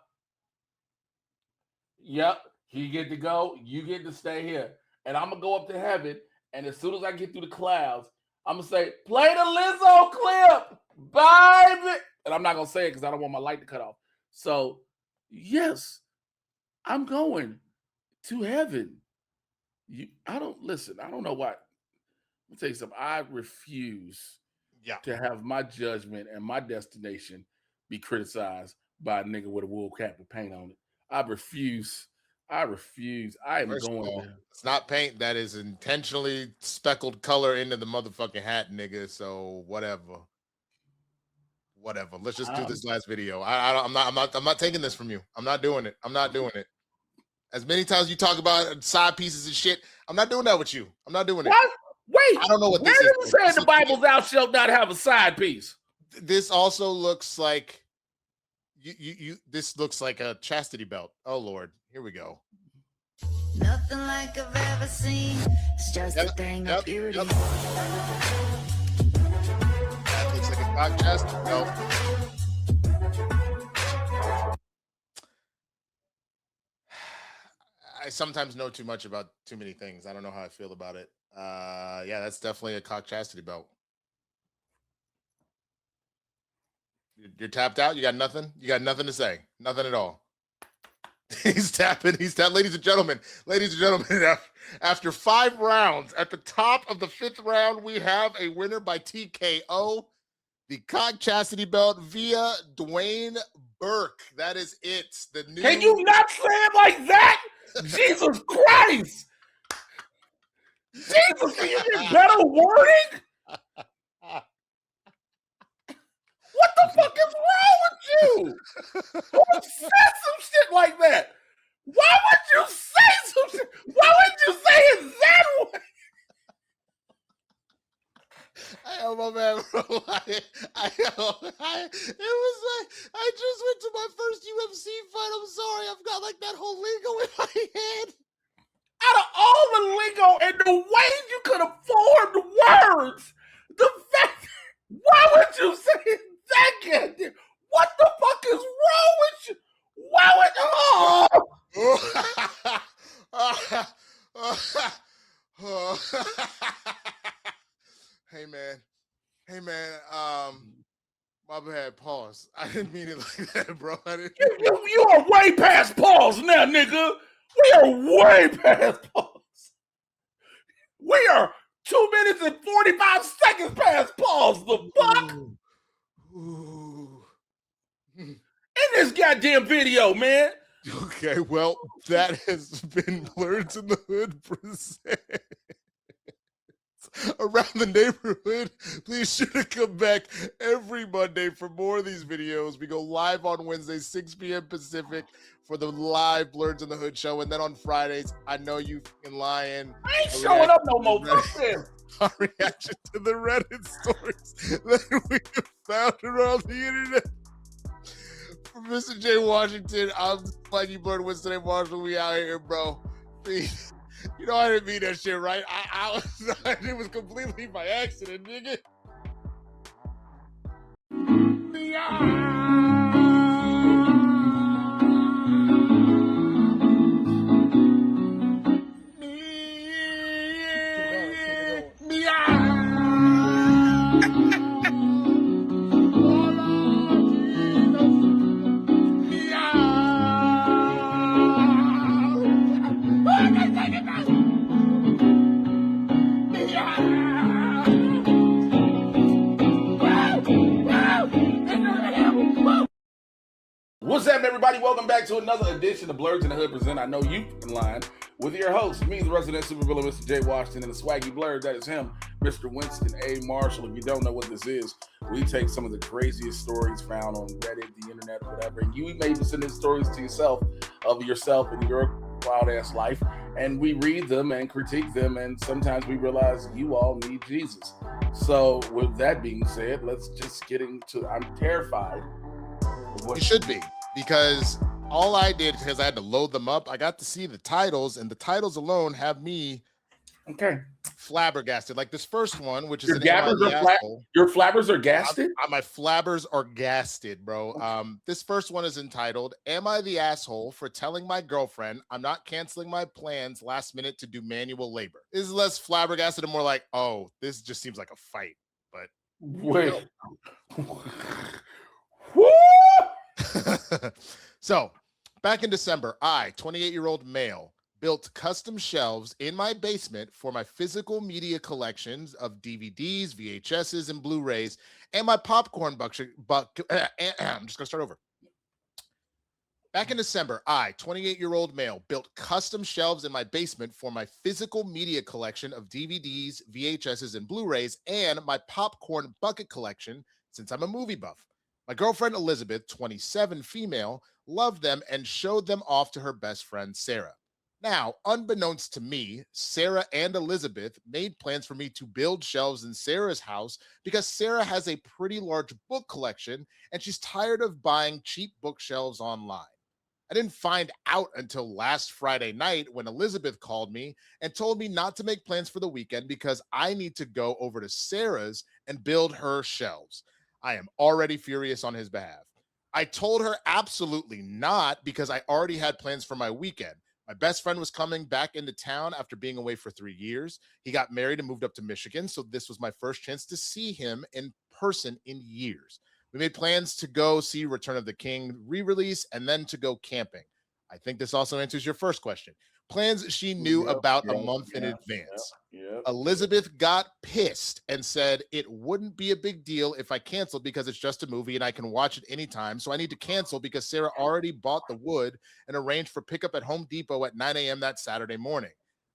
He get to go. You get to stay here. And I'm going to go up to heaven. And as soon as I get through the clouds, I'm going to say, play the Lizzo clip, baby. And I'm not going to say it because I don't want my light to cut off. So, yes, I'm going to heaven. I don't know why. Let me tell you something. I refuse to have my judgment and my destination be criticized by a nigga with a wool cap with paint on it. I refuse. I am going there. It's not paint. That is intentionally speckled color into the motherfucking hat, nigga. So whatever. Let's just do this last video. I'm not taking this from you. I'm not doing it. As many times you talk about side pieces and shit, I'm not doing that with you. I'm not doing it. What? Wait, I don't know what this is. Where does it say the Bible thou shalt not have a side piece? This also looks like this looks like a chastity belt. Oh Lord, here we go. Nothing like I've ever seen. It's just a thing of beauty. That looks like a cock chastity belt. I sometimes know too much about too many things. I don't know how I feel about it. Yeah, that's definitely a cock chastity belt. You're tapped out. You got nothing. You got nothing to say. Nothing at all. He's tapping. Ladies and gentlemen. After 5 rounds, at the top of the 5th round, we have a winner by TKO. The cock chastity belt via Dwayne Burke. That is it. The new. Can you not say it like that? Jesus Christ! Jesus, can you get better wording? What the fuck is wrong with you? Who said some shit like that? Why would you say some shit? Why would you say it that way? Oh my man, bro. It was like I just went to my first UFC fight. I'm sorry, I've got like that whole lingo in my head. Out of all the lingo and the ways you could have formed words, the fact, why would you say that goddamn? What the fuck is wrong with you? Why would Hey man. My bad. Pause. I didn't mean it like that, bro. You are way past pause now, nigga. We are way past pause. We are 2 minutes and 45 seconds past pause. The fuck? Ooh. In this goddamn video, man. Okay, well, that has been Blerds in the Hood presents Around the Neighborhood. Please sure to come back every Monday for more of these videos. We go live on Wednesday, 6 p.m. Pacific for the live Blerds in the Hood show. And then on Fridays, I know you fucking lying. I ain't showing up no more. Our reaction to the Reddit stories that we found around the internet. For Mr. Jay Washington, I'm Swaggy Blerd Winston A. Marshall. We out here, bro. Please. You know I didn't mean that shit, right? It was completely by accident, nigga. What's up, everybody? Welcome back to another edition of Blerds in the Hood present I Know You in Line with your host, me, the Resident Supervillain Mr. Jay Washington, and the Swaggy Blerd, that is him, Mr. Winston A. Marshall. If you don't know what this is, we take some of the craziest stories found on Reddit, the internet, whatever, and you may be sending stories to yourself and your wild-ass life, and we read them and critique them, and sometimes we realize you all need Jesus. So with that being said, let's just get into I'm terrified. You should be, because all I did, because I had to load them up, I got to see the titles, and the titles alone have me flabbergasted. Like this first one, which is your flabbers are gasted? My flabbers are gasted, bro. This first one is entitled, "Am I the asshole for telling my girlfriend I'm not canceling my plans last minute to do manual labor?" This is less flabbergasted and more like, oh, this just seems like a fight. But wait. So, back in December, I, 28-year-old male, built custom shelves in my basement for my physical media collections of DVDs, VHSs, and Blu-rays, and my popcorn bucket. I'm just going to start over. Back in December, I, 28-year-old male, built custom shelves in my basement for my physical media collection of DVDs, VHSs, and Blu-rays, and my popcorn bucket collection, since I'm a movie buff. My girlfriend, Elizabeth, 27, female, loved them and showed them off to her best friend, Sarah. Now, unbeknownst to me, Sarah and Elizabeth made plans for me to build shelves in Sarah's house because Sarah has a pretty large book collection and she's tired of buying cheap bookshelves online. I didn't find out until last Friday night when Elizabeth called me and told me not to make plans for the weekend because I need to go over to Sarah's and build her shelves. I am already furious on his behalf. I told her absolutely not because I already had plans for my weekend. My best friend was coming back into town after being away for 3 years. He got married and moved up to Michigan, so this was my first chance to see him in person in years. We made plans to go see Return of the King re-release and then to go camping. I think this also answers your first question. Plans she knew about a month in advance. Elizabeth got pissed and said it wouldn't be a big deal if I canceled because it's just a movie and I can watch it anytime. So I need to cancel because Sarah already bought the wood and arranged for pickup at Home Depot at 9 a.m. that Saturday morning.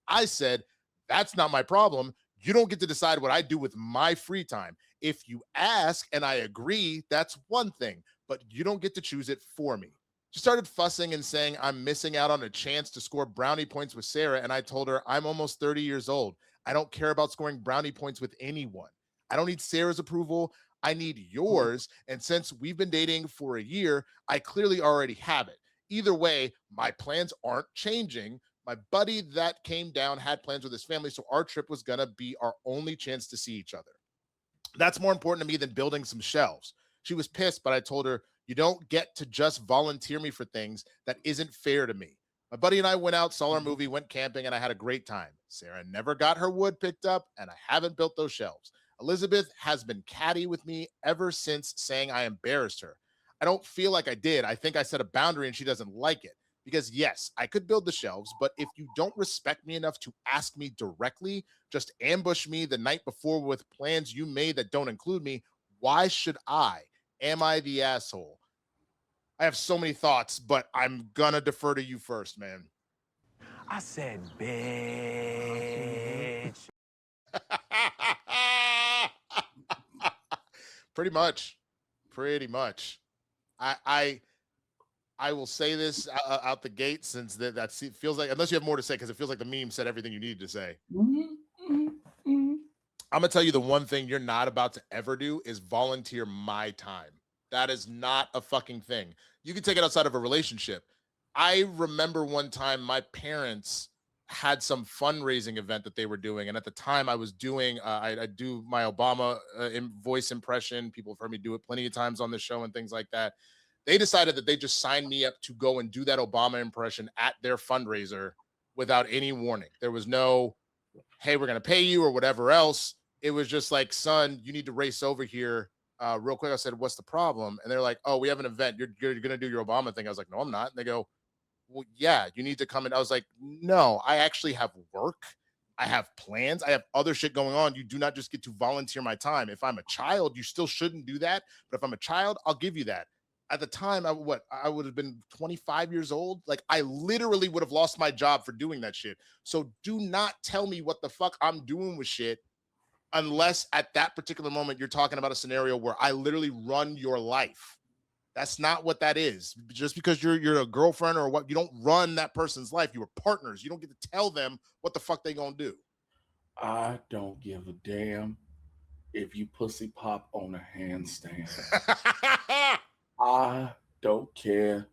I said, that's not my problem. You don't get to decide what I do with my free time. If you ask and I agree, that's one thing, but you don't get to choose it for me. She started fussing and saying I'm missing out on a chance to score brownie points with Sarah, and I told her I'm almost 30 years old. I don't care about scoring brownie points with anyone. I don't need Sarah's approval. I need yours, and since we've been dating for a year, I clearly already have it. Either way, my plans aren't changing. My buddy that came down had plans with his family, so our trip was going to be our only chance to see each other. That's more important to me than building some shelves. She was pissed, but I told her, you don't get to just volunteer me for things that isn't fair to me. My buddy and I went out, saw our movie, went camping, and I had a great time. Sarah never got her wood picked up, and I haven't built those shelves. Elizabeth has been catty with me ever since saying I embarrassed her. I don't feel like I did. I think I set a boundary and she doesn't like it. Because yes, I could build the shelves, but if you don't respect me enough to ask me directly, just ambush me the night before with plans you made that don't include me, why should I? Am I the asshole? I have so many thoughts, but I'm gonna defer to you first, man. I said, bitch. Pretty much. I will say this out the gate, since that feels like, unless you have more to say, because it feels like the meme said everything you needed to say. I'm gonna tell you the one thing you're not about to ever do is volunteer my time. That is not a fucking thing. You can take it outside of a relationship. I remember one time my parents had some fundraising event that they were doing, and at the time I was doing I do my Obama voice impression. People have heard me do it plenty of times on the show and things like that. They decided that they just signed me up to go and do that Obama impression at their fundraiser without any warning. There was no, hey, we're going to pay you or whatever else. It was just like, son, you need to race over here real quick. I said, what's the problem? And they're like, oh, we have an event. You're going to do your Obama thing. I was like, no, I'm not. And they go, well, yeah, you need to come in. I was like, no, I actually have work. I have plans. I have other shit going on. You do not just get to volunteer my time. If I'm a child, you still shouldn't do that. But if I'm a child, I'll give you that. At the time, I would have been 25 years old. Like, I literally would have lost my job for doing that shit. So do not tell me what the fuck I'm doing with shit, unless at that particular moment you're talking about a scenario where I literally run your life. That's not what that is. Just because you're a girlfriend or what, you don't run that person's life. You are partners. You don't get to tell them what the fuck they gonna do. I don't give a damn if you pussy pop on a handstand. I don't care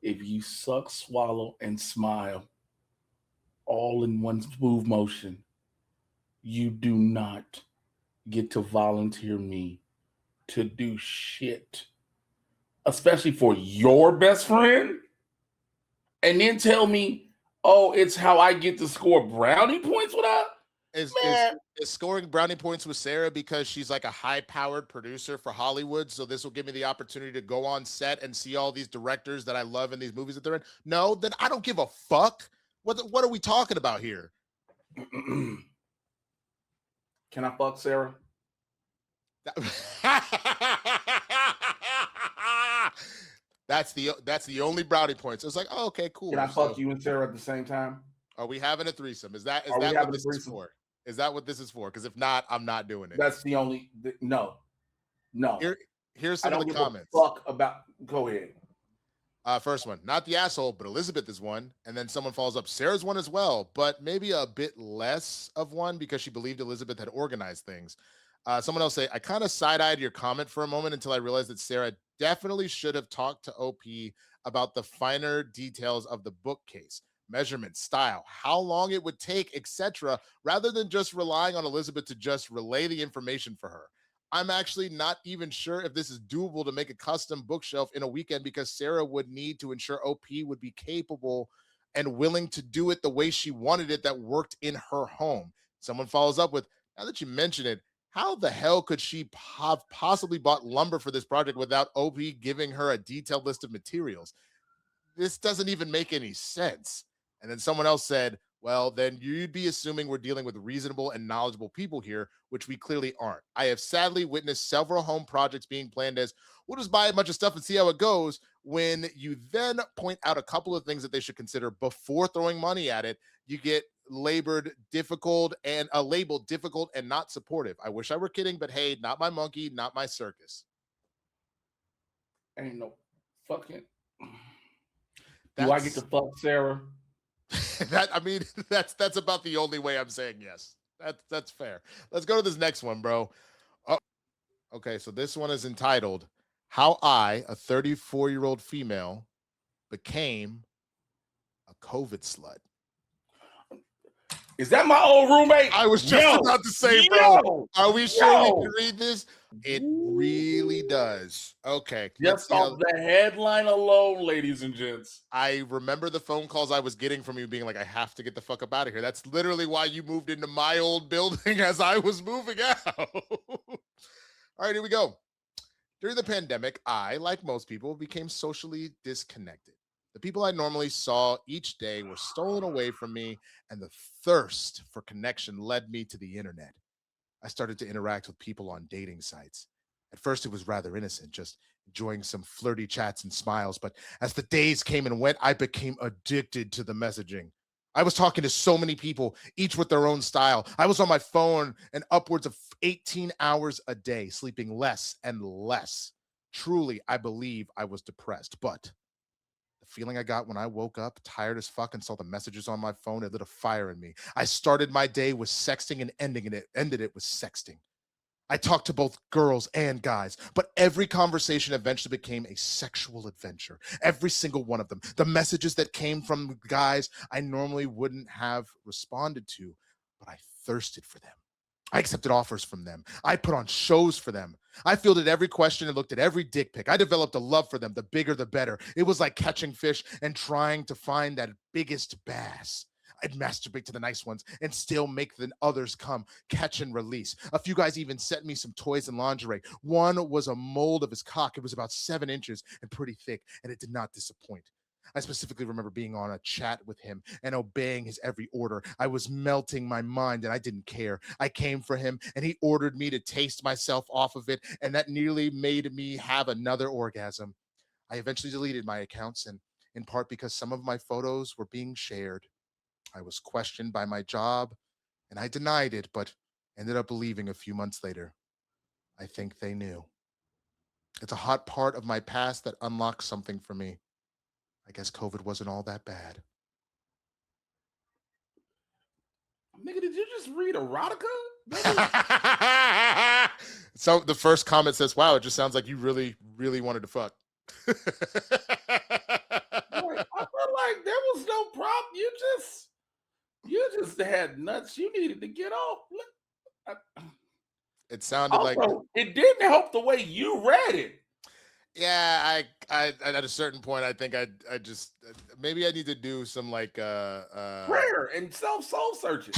if you suck, swallow, and smile all in one smooth motion. You do not get to volunteer me to do shit, especially for your best friend, and then tell me, oh, it's how I get to score brownie points with her? Is scoring brownie points with Sarah because she's like a high-powered producer for Hollywood, so this will give me the opportunity to go on set and see all these directors that I love in these movies that they're in? No, then I don't give a fuck. What are we talking about here? Can I fuck Sarah? That's the only brownie points. It's like, oh, okay, cool. Can I fuck you and Sarah at the same time? Are we having a threesome? Is that what this is for? Is that what this is for? Because if not, I'm not doing it. That's the only no. Here's some of the comments. Fuck about. Go ahead. First one, not the asshole, but Elizabeth is one. And then someone follows up, Sarah's one as well, but maybe a bit less of one because she believed Elizabeth had organized things. Someone else say, I kind of side-eyed your comment for a moment until I realized that Sarah definitely should have talked to OP about the finer details of the bookcase, measurement, style, how long it would take, etc., rather than just relying on Elizabeth to just relay the information for her. I'm actually not even sure if this is doable to make a custom bookshelf in a weekend because Sarah would need to ensure OP would be capable and willing to do it the way she wanted it that worked in her home. Someone follows up with, now that you mention it, how the hell could she have possibly bought lumber for this project without OP giving her a detailed list of materials? This doesn't even make any sense. And then someone else said, well, then you'd be assuming we're dealing with reasonable and knowledgeable people here, which we clearly aren't. I have sadly witnessed several home projects being planned as, we'll just buy a bunch of stuff and see how it goes, when you then point out a couple of things that they should consider before throwing money at it, you get labeled difficult and not supportive. I wish I were kidding, but hey, not my monkey, not my circus. Ain't no fucking. Do I get to fuck Sarah? That's about the only way I'm saying yes. That's fair. Let's go to this next one, bro. Oh, okay, so this one is entitled, How I, a 34-year-old female, Became a COVID Slut. Is that my old roommate? I was just about to say, bro, are we sure we can read this? It really does. Okay. Just off the headline alone, ladies and gents. I remember the phone calls I was getting from you being like, I have to get the fuck up out of here. That's literally why you moved into my old building as I was moving out. All right, here we go. During the pandemic, I, like most people, became socially disconnected. The people I normally saw each day were stolen away from me, and the thirst for connection led me to the internet. I started to interact with people on dating sites. At first, it was rather innocent, just enjoying some flirty chats and smiles. But as the days came and went, I became addicted to the messaging. I was talking to so many people, each with their own style. I was on my phone and upwards of 18 hours a day, sleeping less and less. Truly, I believe I was depressed, but the feeling I got when I woke up, tired as fuck, and saw the messages on my phone, it lit a fire in me. I started my day with sexting and ended it with sexting. I talked to both girls and guys, but every conversation eventually became a sexual adventure. Every single one of them. The messages that came from guys I normally wouldn't have responded to, but I thirsted for them. I accepted offers from them. I put on shows for them. I fielded every question and looked at every dick pic. I developed a love for them. The bigger, the better. It was like catching fish and trying to find that biggest bass. I'd masturbate to the nice ones and still make the others come, catch and release. A few guys even sent me some toys and lingerie. One was a mold of his cock. It was about 7 inches and pretty thick, and it did not disappoint. I specifically remember being on a chat with him and obeying his every order. I was melting my mind and I didn't care. I came for him and he ordered me to taste myself off of it, and that nearly made me have another orgasm. I eventually deleted my accounts, and in part because some of my photos were being shared. I was questioned by my job and I denied it, but ended up leaving a few months later. I think they knew. It's a hot part of my past that unlocked something for me. I guess COVID wasn't all that bad. Nigga, did you just read erotica? So the first comment says, wow, it just sounds like you really, really wanted to fuck. I felt like there was no problem. You just had nuts you needed to get off. It sounded like it didn't help the way you read it. Yeah, I at a certain point, I think I just maybe I need to do some like prayer and soul searching.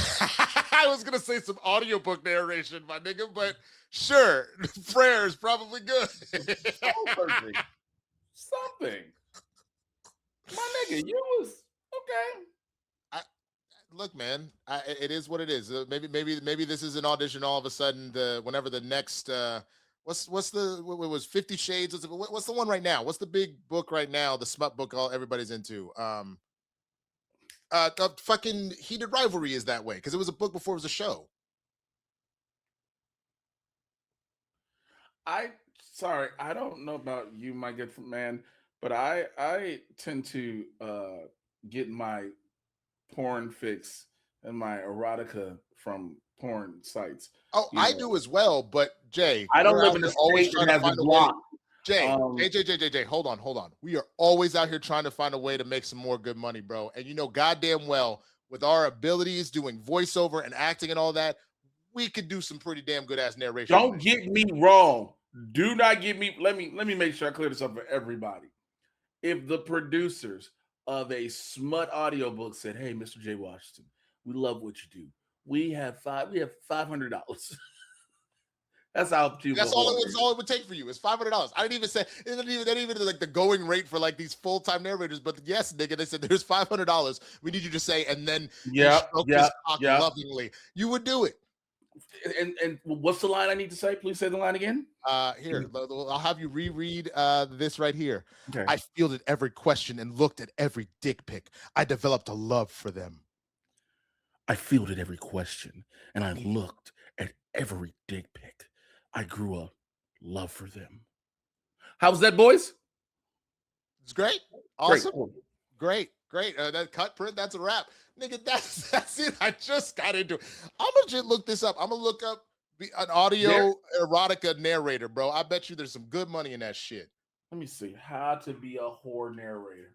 I was gonna say some audiobook narration, my nigga, but sure, prayer is probably good. Soul searching. Something. My nigga, you was okay. Look, man, it is what it is. Maybe this is an audition. All of a sudden, whenever the next what's the what was 50 Shades? What's the one right now? What's the big book right now? The smut book everybody's into. The fucking Heated Rivalry is that way because it was a book before it was a show. Sorry, I don't know about you, my good man, but I tend to get my porn fix and my erotica from porn sites. Oh, I do as well, but Jay, I don't live in the state that has a block. Jay, hold on. We are always out here trying to find a way to make some more good money, bro. And you know goddamn well, with our abilities doing voiceover and acting and all that, we could do some pretty damn good ass narration. Don't get me wrong. Do not get me. Let me make sure I clear this up for everybody. If the producers of a smut audiobook said, "Hey, Mr. Jay Washington, we love what you do. We have $500." That's how people. That's all it would take for you. It's $500. I didn't even say it didn't even like the going rate for like these full-time narrators. But yes, nigga, they said there's $500. We need you to say, and then lovingly. You would do it. And what's the line I need to say? Please say the line again. Here, I'll have you reread this right here. Okay. I fielded every question and looked at every dick pic. I developed a love for them. I fielded every question and I looked at every dick pic. I grew a love for them. How's that, boys? It's great. Awesome. Great. That cut print, that's a wrap. Nigga, that's it. I just got into it. I'm going to just look this up. I'm going to look up an audio erotica narrator, bro. I bet you there's some good money in that shit. Let me see. How to be a whore narrator.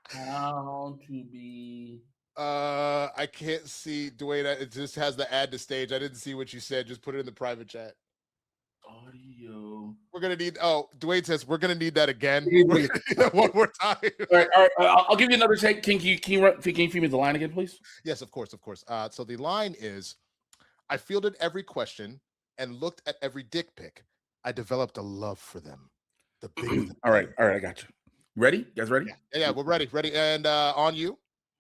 How to be I can't see Dwayne. It just has the add to stage. I didn't see what you said. Just put it in the private chat. Audio. We're gonna need. Oh, Dwayne says we're gonna need that again. One more time. All right. I'll give you another take. Can you feed me the line again, please? Yes, of course. So the line is, I fielded every question and looked at every dick pic. I developed a love for them. The bigger. All right, I got you. Ready? You guys ready? Yeah, we're ready. And on you.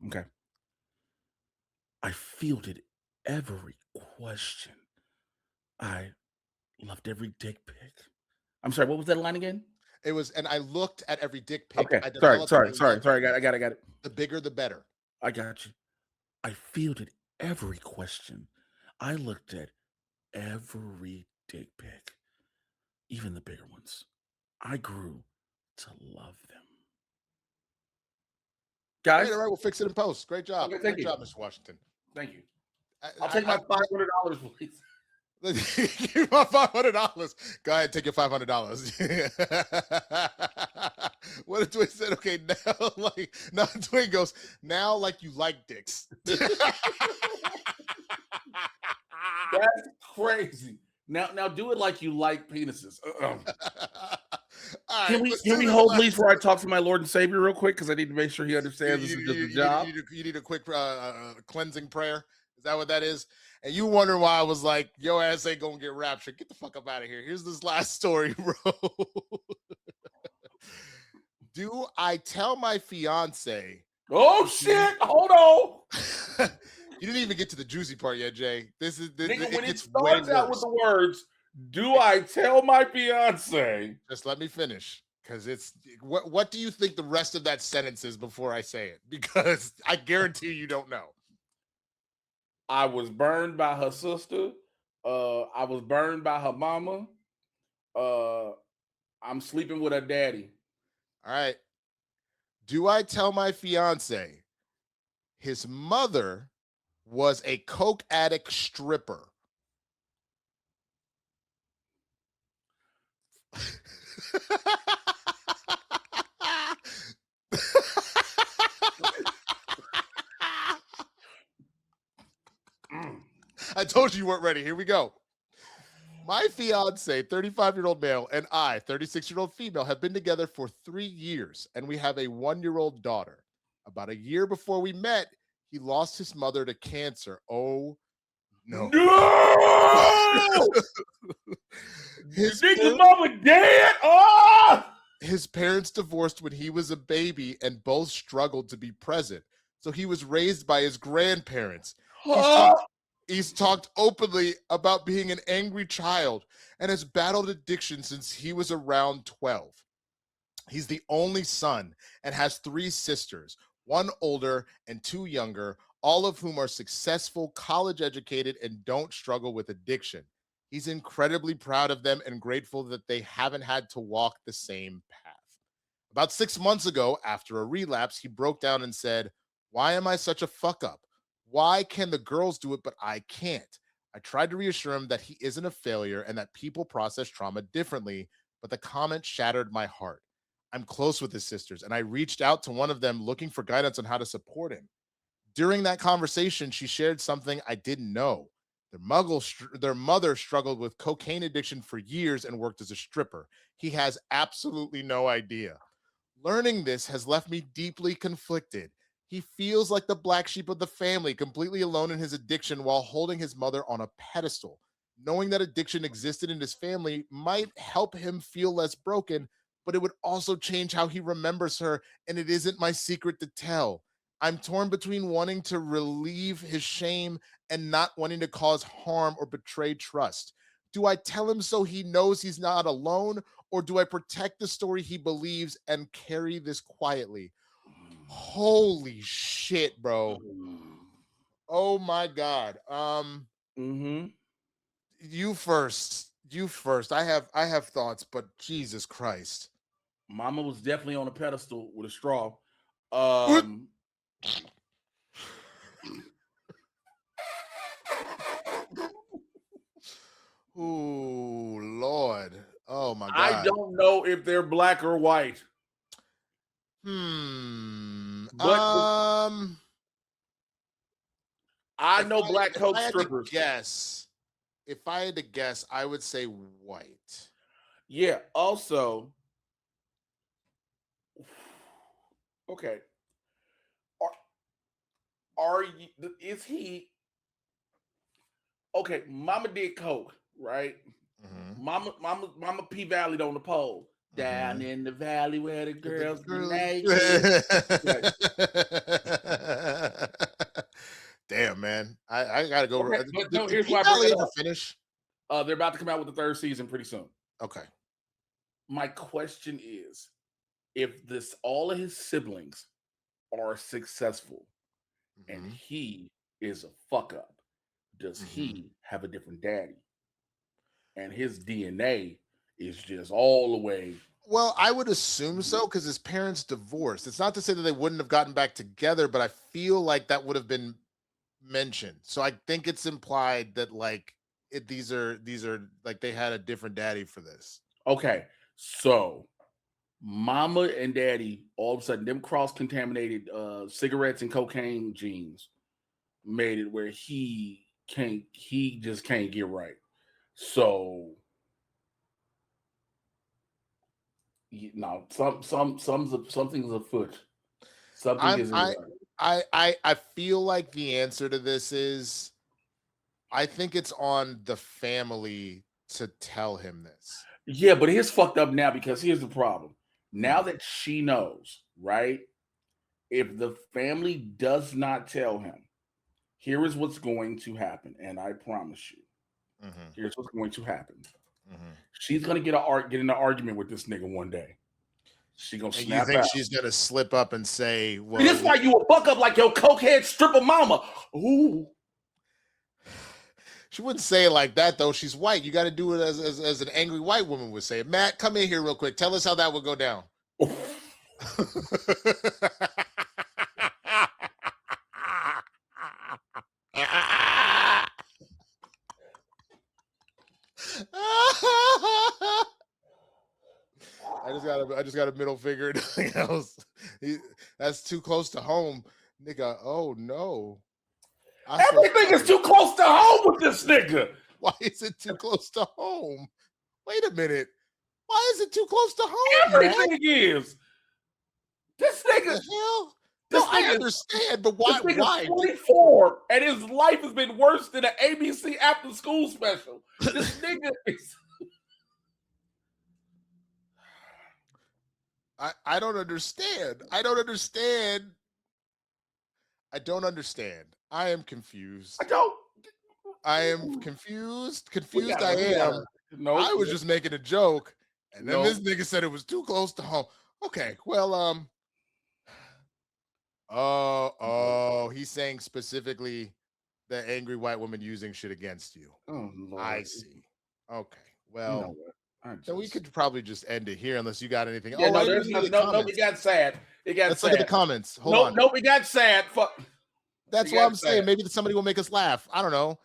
Okay. I fielded every question. I loved every dick pic. I'm sorry, what was that line again? It was, and I looked at every dick pic. Okay, sorry. I got it. The bigger, the better. I got you. I fielded every question. I looked at every dick pic, even the bigger ones. I grew to love them. Guys, all right, we'll fix it in post. Great job. Okay, Great job, Mr. Washington. Thank you. I'll take my $500, please. Give me my $500. Go ahead, take your $500. What if Dwayne said? Okay, now Dwayne goes, now like you like dicks. That's crazy. Now do it like you like penises. Can we hold these before I talk to my Lord and Savior real quick? Because I need to make sure he understands this is just a job. You need a quick cleansing prayer. Is that what that is? And you wonder why I was like, your ass ain't gonna get raptured. Get the fuck up out of here. Here's this last story, bro. Do I tell my fiance? Oh shit! Hold on. You didn't even get to the juicy part yet, Jay. Nigga, when it starts out with the words, do I tell my fiance? Just let me finish. Because it's what do you think the rest of that sentence is before I say it? Because I guarantee you don't know. I was burned by her sister. I was burned by her mama. I'm sleeping with her daddy. All right. Do I tell my fiance his mother was a coke addict stripper? I told you weren't ready. Here we go. My fiance, 35-year-old male, and I, 36-year-old female, have been together for 3 years, and we have a 1-year-old daughter. About a year before we met, he lost his mother to cancer. Oh, no. No! His nigga mama dead? Oh! His parents divorced when he was a baby, and both struggled to be present. So he was raised by his grandparents. He's talked openly about being an angry child and has battled addiction since he was around 12. He's the only son and has 3 sisters, 1 older and 2 younger, all of whom are successful, college-educated, and don't struggle with addiction. He's incredibly proud of them and grateful that they haven't had to walk the same path. About 6 months ago, after a relapse, he broke down and said, "Why am I such a fuck-up? Why can the girls do it, but I can't?" I tried to reassure him that he isn't a failure and that people process trauma differently, but the comment shattered my heart. I'm close with his sisters, and I reached out to one of them looking for guidance on how to support him. During that conversation, she shared something I didn't know. Their mother struggled with cocaine addiction for years and worked as a stripper. He has absolutely no idea. Learning this has left me deeply conflicted. He feels like the black sheep of the family, completely alone in his addiction while holding his mother on a pedestal. Knowing that addiction existed in his family might help him feel less broken, but it would also change how he remembers her, and it isn't my secret to tell. I'm torn between wanting to relieve his shame and not wanting to cause harm or betray trust. Do I tell him so he knows he's not alone, or do I protect the story he believes and carry this quietly? Holy shit, bro. Oh my God. You first. I have thoughts, but Jesus Christ. Mama was definitely on a pedestal with a straw. Ooh, Lord. Oh my God. I don't know if they're black or white. I know black coke strippers. If I had to guess, I would say white. Yeah. Also, okay. Are you? Is he? Okay. Mama did coke, right? Mm-hmm. Mama P Valley'd on the pole. Down in the valley where the girls be naked. Damn, man. I gotta go. Okay, but no, here's why I bring it up. Finish. They're about to come out with the third season pretty soon. Okay. My question is, if all of his siblings are successful and he is a fuck up, does he have a different daddy? And his DNA is just all the way. Well, I would assume so because his parents divorced. It's not to say that they wouldn't have gotten back together, but I feel like that would have been mentioned. So I think it's implied that like these are like they had a different daddy for this. Okay, so mama and daddy all of a sudden them cross-contaminated cigarettes and cocaine genes made it where he just can't get right. So something's afoot. Something isn't right. I feel like the answer to this is I think it's on the family to tell him this. Yeah, but it's fucked up now because here's the problem. Now that she knows, right? If the family does not tell him, here is what's going to happen, and I promise you. Here's what's going to happen. She's gonna get in an argument with this nigga one day. She gonna snap you think out. She's gonna slip up and say, "Well, this is why you a fuck up like your cokehead stripper mama." Ooh. She wouldn't say it like that though. She's white. You got to do it as an angry white woman would say. Matt, come in here real quick. Tell us how that would go down. I just got a middle finger. That's too close to home, nigga. Oh no! Everything is too close to home with this nigga. Why is it too close to home? Wait a minute. Why is it too close to home? Everything is. This nigga. The hell? No, I understand, but why? This Why? 24, and his life has been worse than an ABC after school special. This nigga is. I don't understand. I don't understand. I am confused. I am confused. Confused I am. No, I was just making a joke. And then this nigga said it was too close to home. Okay, well, he's saying specifically the angry white woman using shit against you. Oh, Lord. I see. Okay, well, you know so we could probably just end it here unless you got anything. Yeah, no, we got sad. It got Let's sad. look at the comments. Hold on. No, we got sad. Fuck. That's what I'm saying. Maybe somebody will make us laugh. I don't know.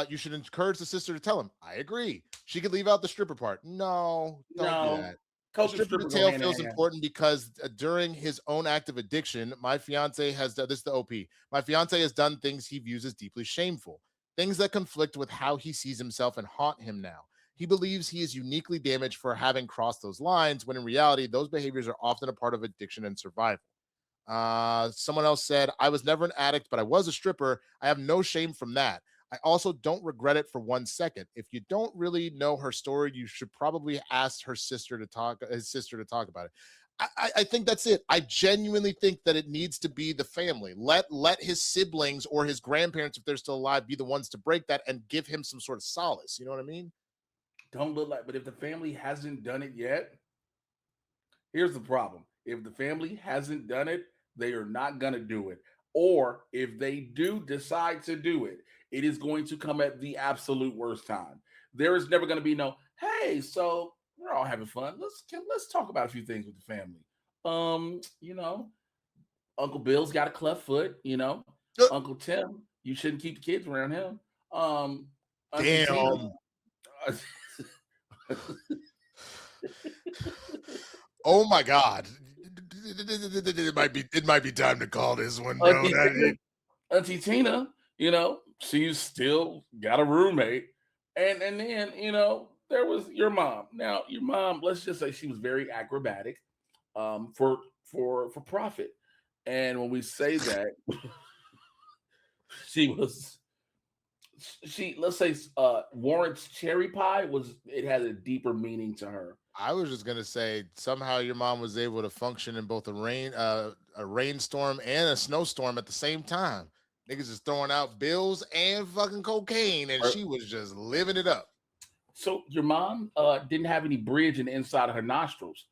You should encourage the sister to tell him. I agree. She could leave out the stripper part. No, don't do that. The stripper detail feels important because during his own act of addiction, my fiance has done this is the OP. My fiance has done things he views as deeply shameful, things that conflict with how he sees himself and haunt him now. He believes he is uniquely damaged for having crossed those lines, when in reality, those behaviors are often a part of addiction and survival. Someone else said, I was never an addict, but I was a stripper. I have no shame from that. I also don't regret it for 1 second. If you don't really know her story, you should probably ask his sister to talk about it. I think that's it. I genuinely think that it needs to be the family. Let his siblings or his grandparents, if they're still alive, be the ones to break that and give him some sort of solace. You know what I mean? Don't look like, but if the family hasn't done it yet, here's the problem. If the family hasn't done it, they are not going to do it. Or if they do decide to do it, it is going to come at the absolute worst time. There is never going to be no, hey, so we're all having fun. Let's talk about a few things with the family. You know, Uncle Bill's got a cleft foot, you know. Uncle Tim, you shouldn't keep the kids around him. Damn. Oh my God. It might be time to call this one, bro. Auntie Tina, you know, she's still got a roommate. And then, you know, there was your mom. Now, your mom, let's just say she was very acrobatic for profit. And when we say that, let's say Warrant's cherry pie it had a deeper meaning to her. I was just gonna say somehow your mom was able to function in both a rainstorm and a snowstorm at the same time. Niggas is throwing out bills and fucking cocaine, and she was just living it up. So your mom didn't have any bridge in the inside of her nostrils.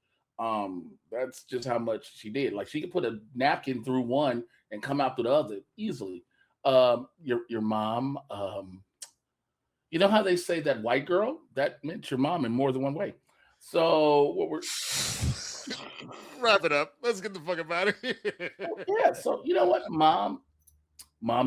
That's just how much she did. Like she could put a napkin through one and come out through the other easily. Your mom, you know how they say that white girl? That meant your mom in more than one way. So what we're wrap it up. Let's get the fuck out of here. Yeah. So you know what, mom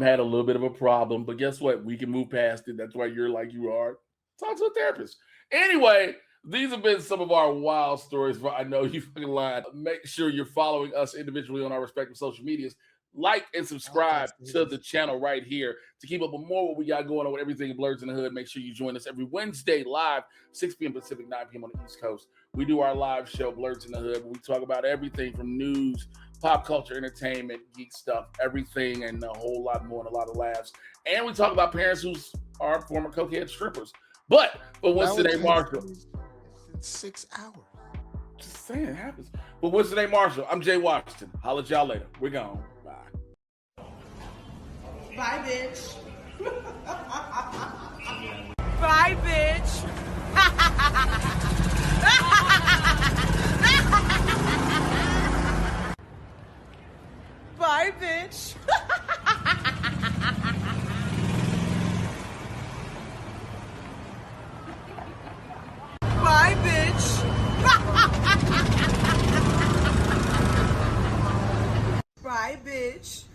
had a little bit of a problem, but guess what? We can move past it. That's why you're like you are. Talk to a therapist. Anyway, these have been some of our wild stories. For I know you fucking lied. Make sure you're following us individually on our respective social medias. Like and subscribe to the channel right here to keep up with more what we got going on with everything Blerds in the Hood. Make sure you join us every Wednesday live, 6 p.m. Pacific, 9 p.m. on the East Coast. We do our live show, Blerds in the Hood, where we talk about everything from news, pop culture, entertainment, geek stuff, everything, and a whole lot more and a lot of laughs. And we talk about parents who are former cokehead strippers. But Winston A. Marshall. In 6 hours. Just saying it happens. But Winston A. Marshall, I'm Jay Washington. Holla at y'all later. We're gone. Bye. Bye, bitch. Bye, bitch. Bye, bitch. Bye, bitch. Bye, bitch.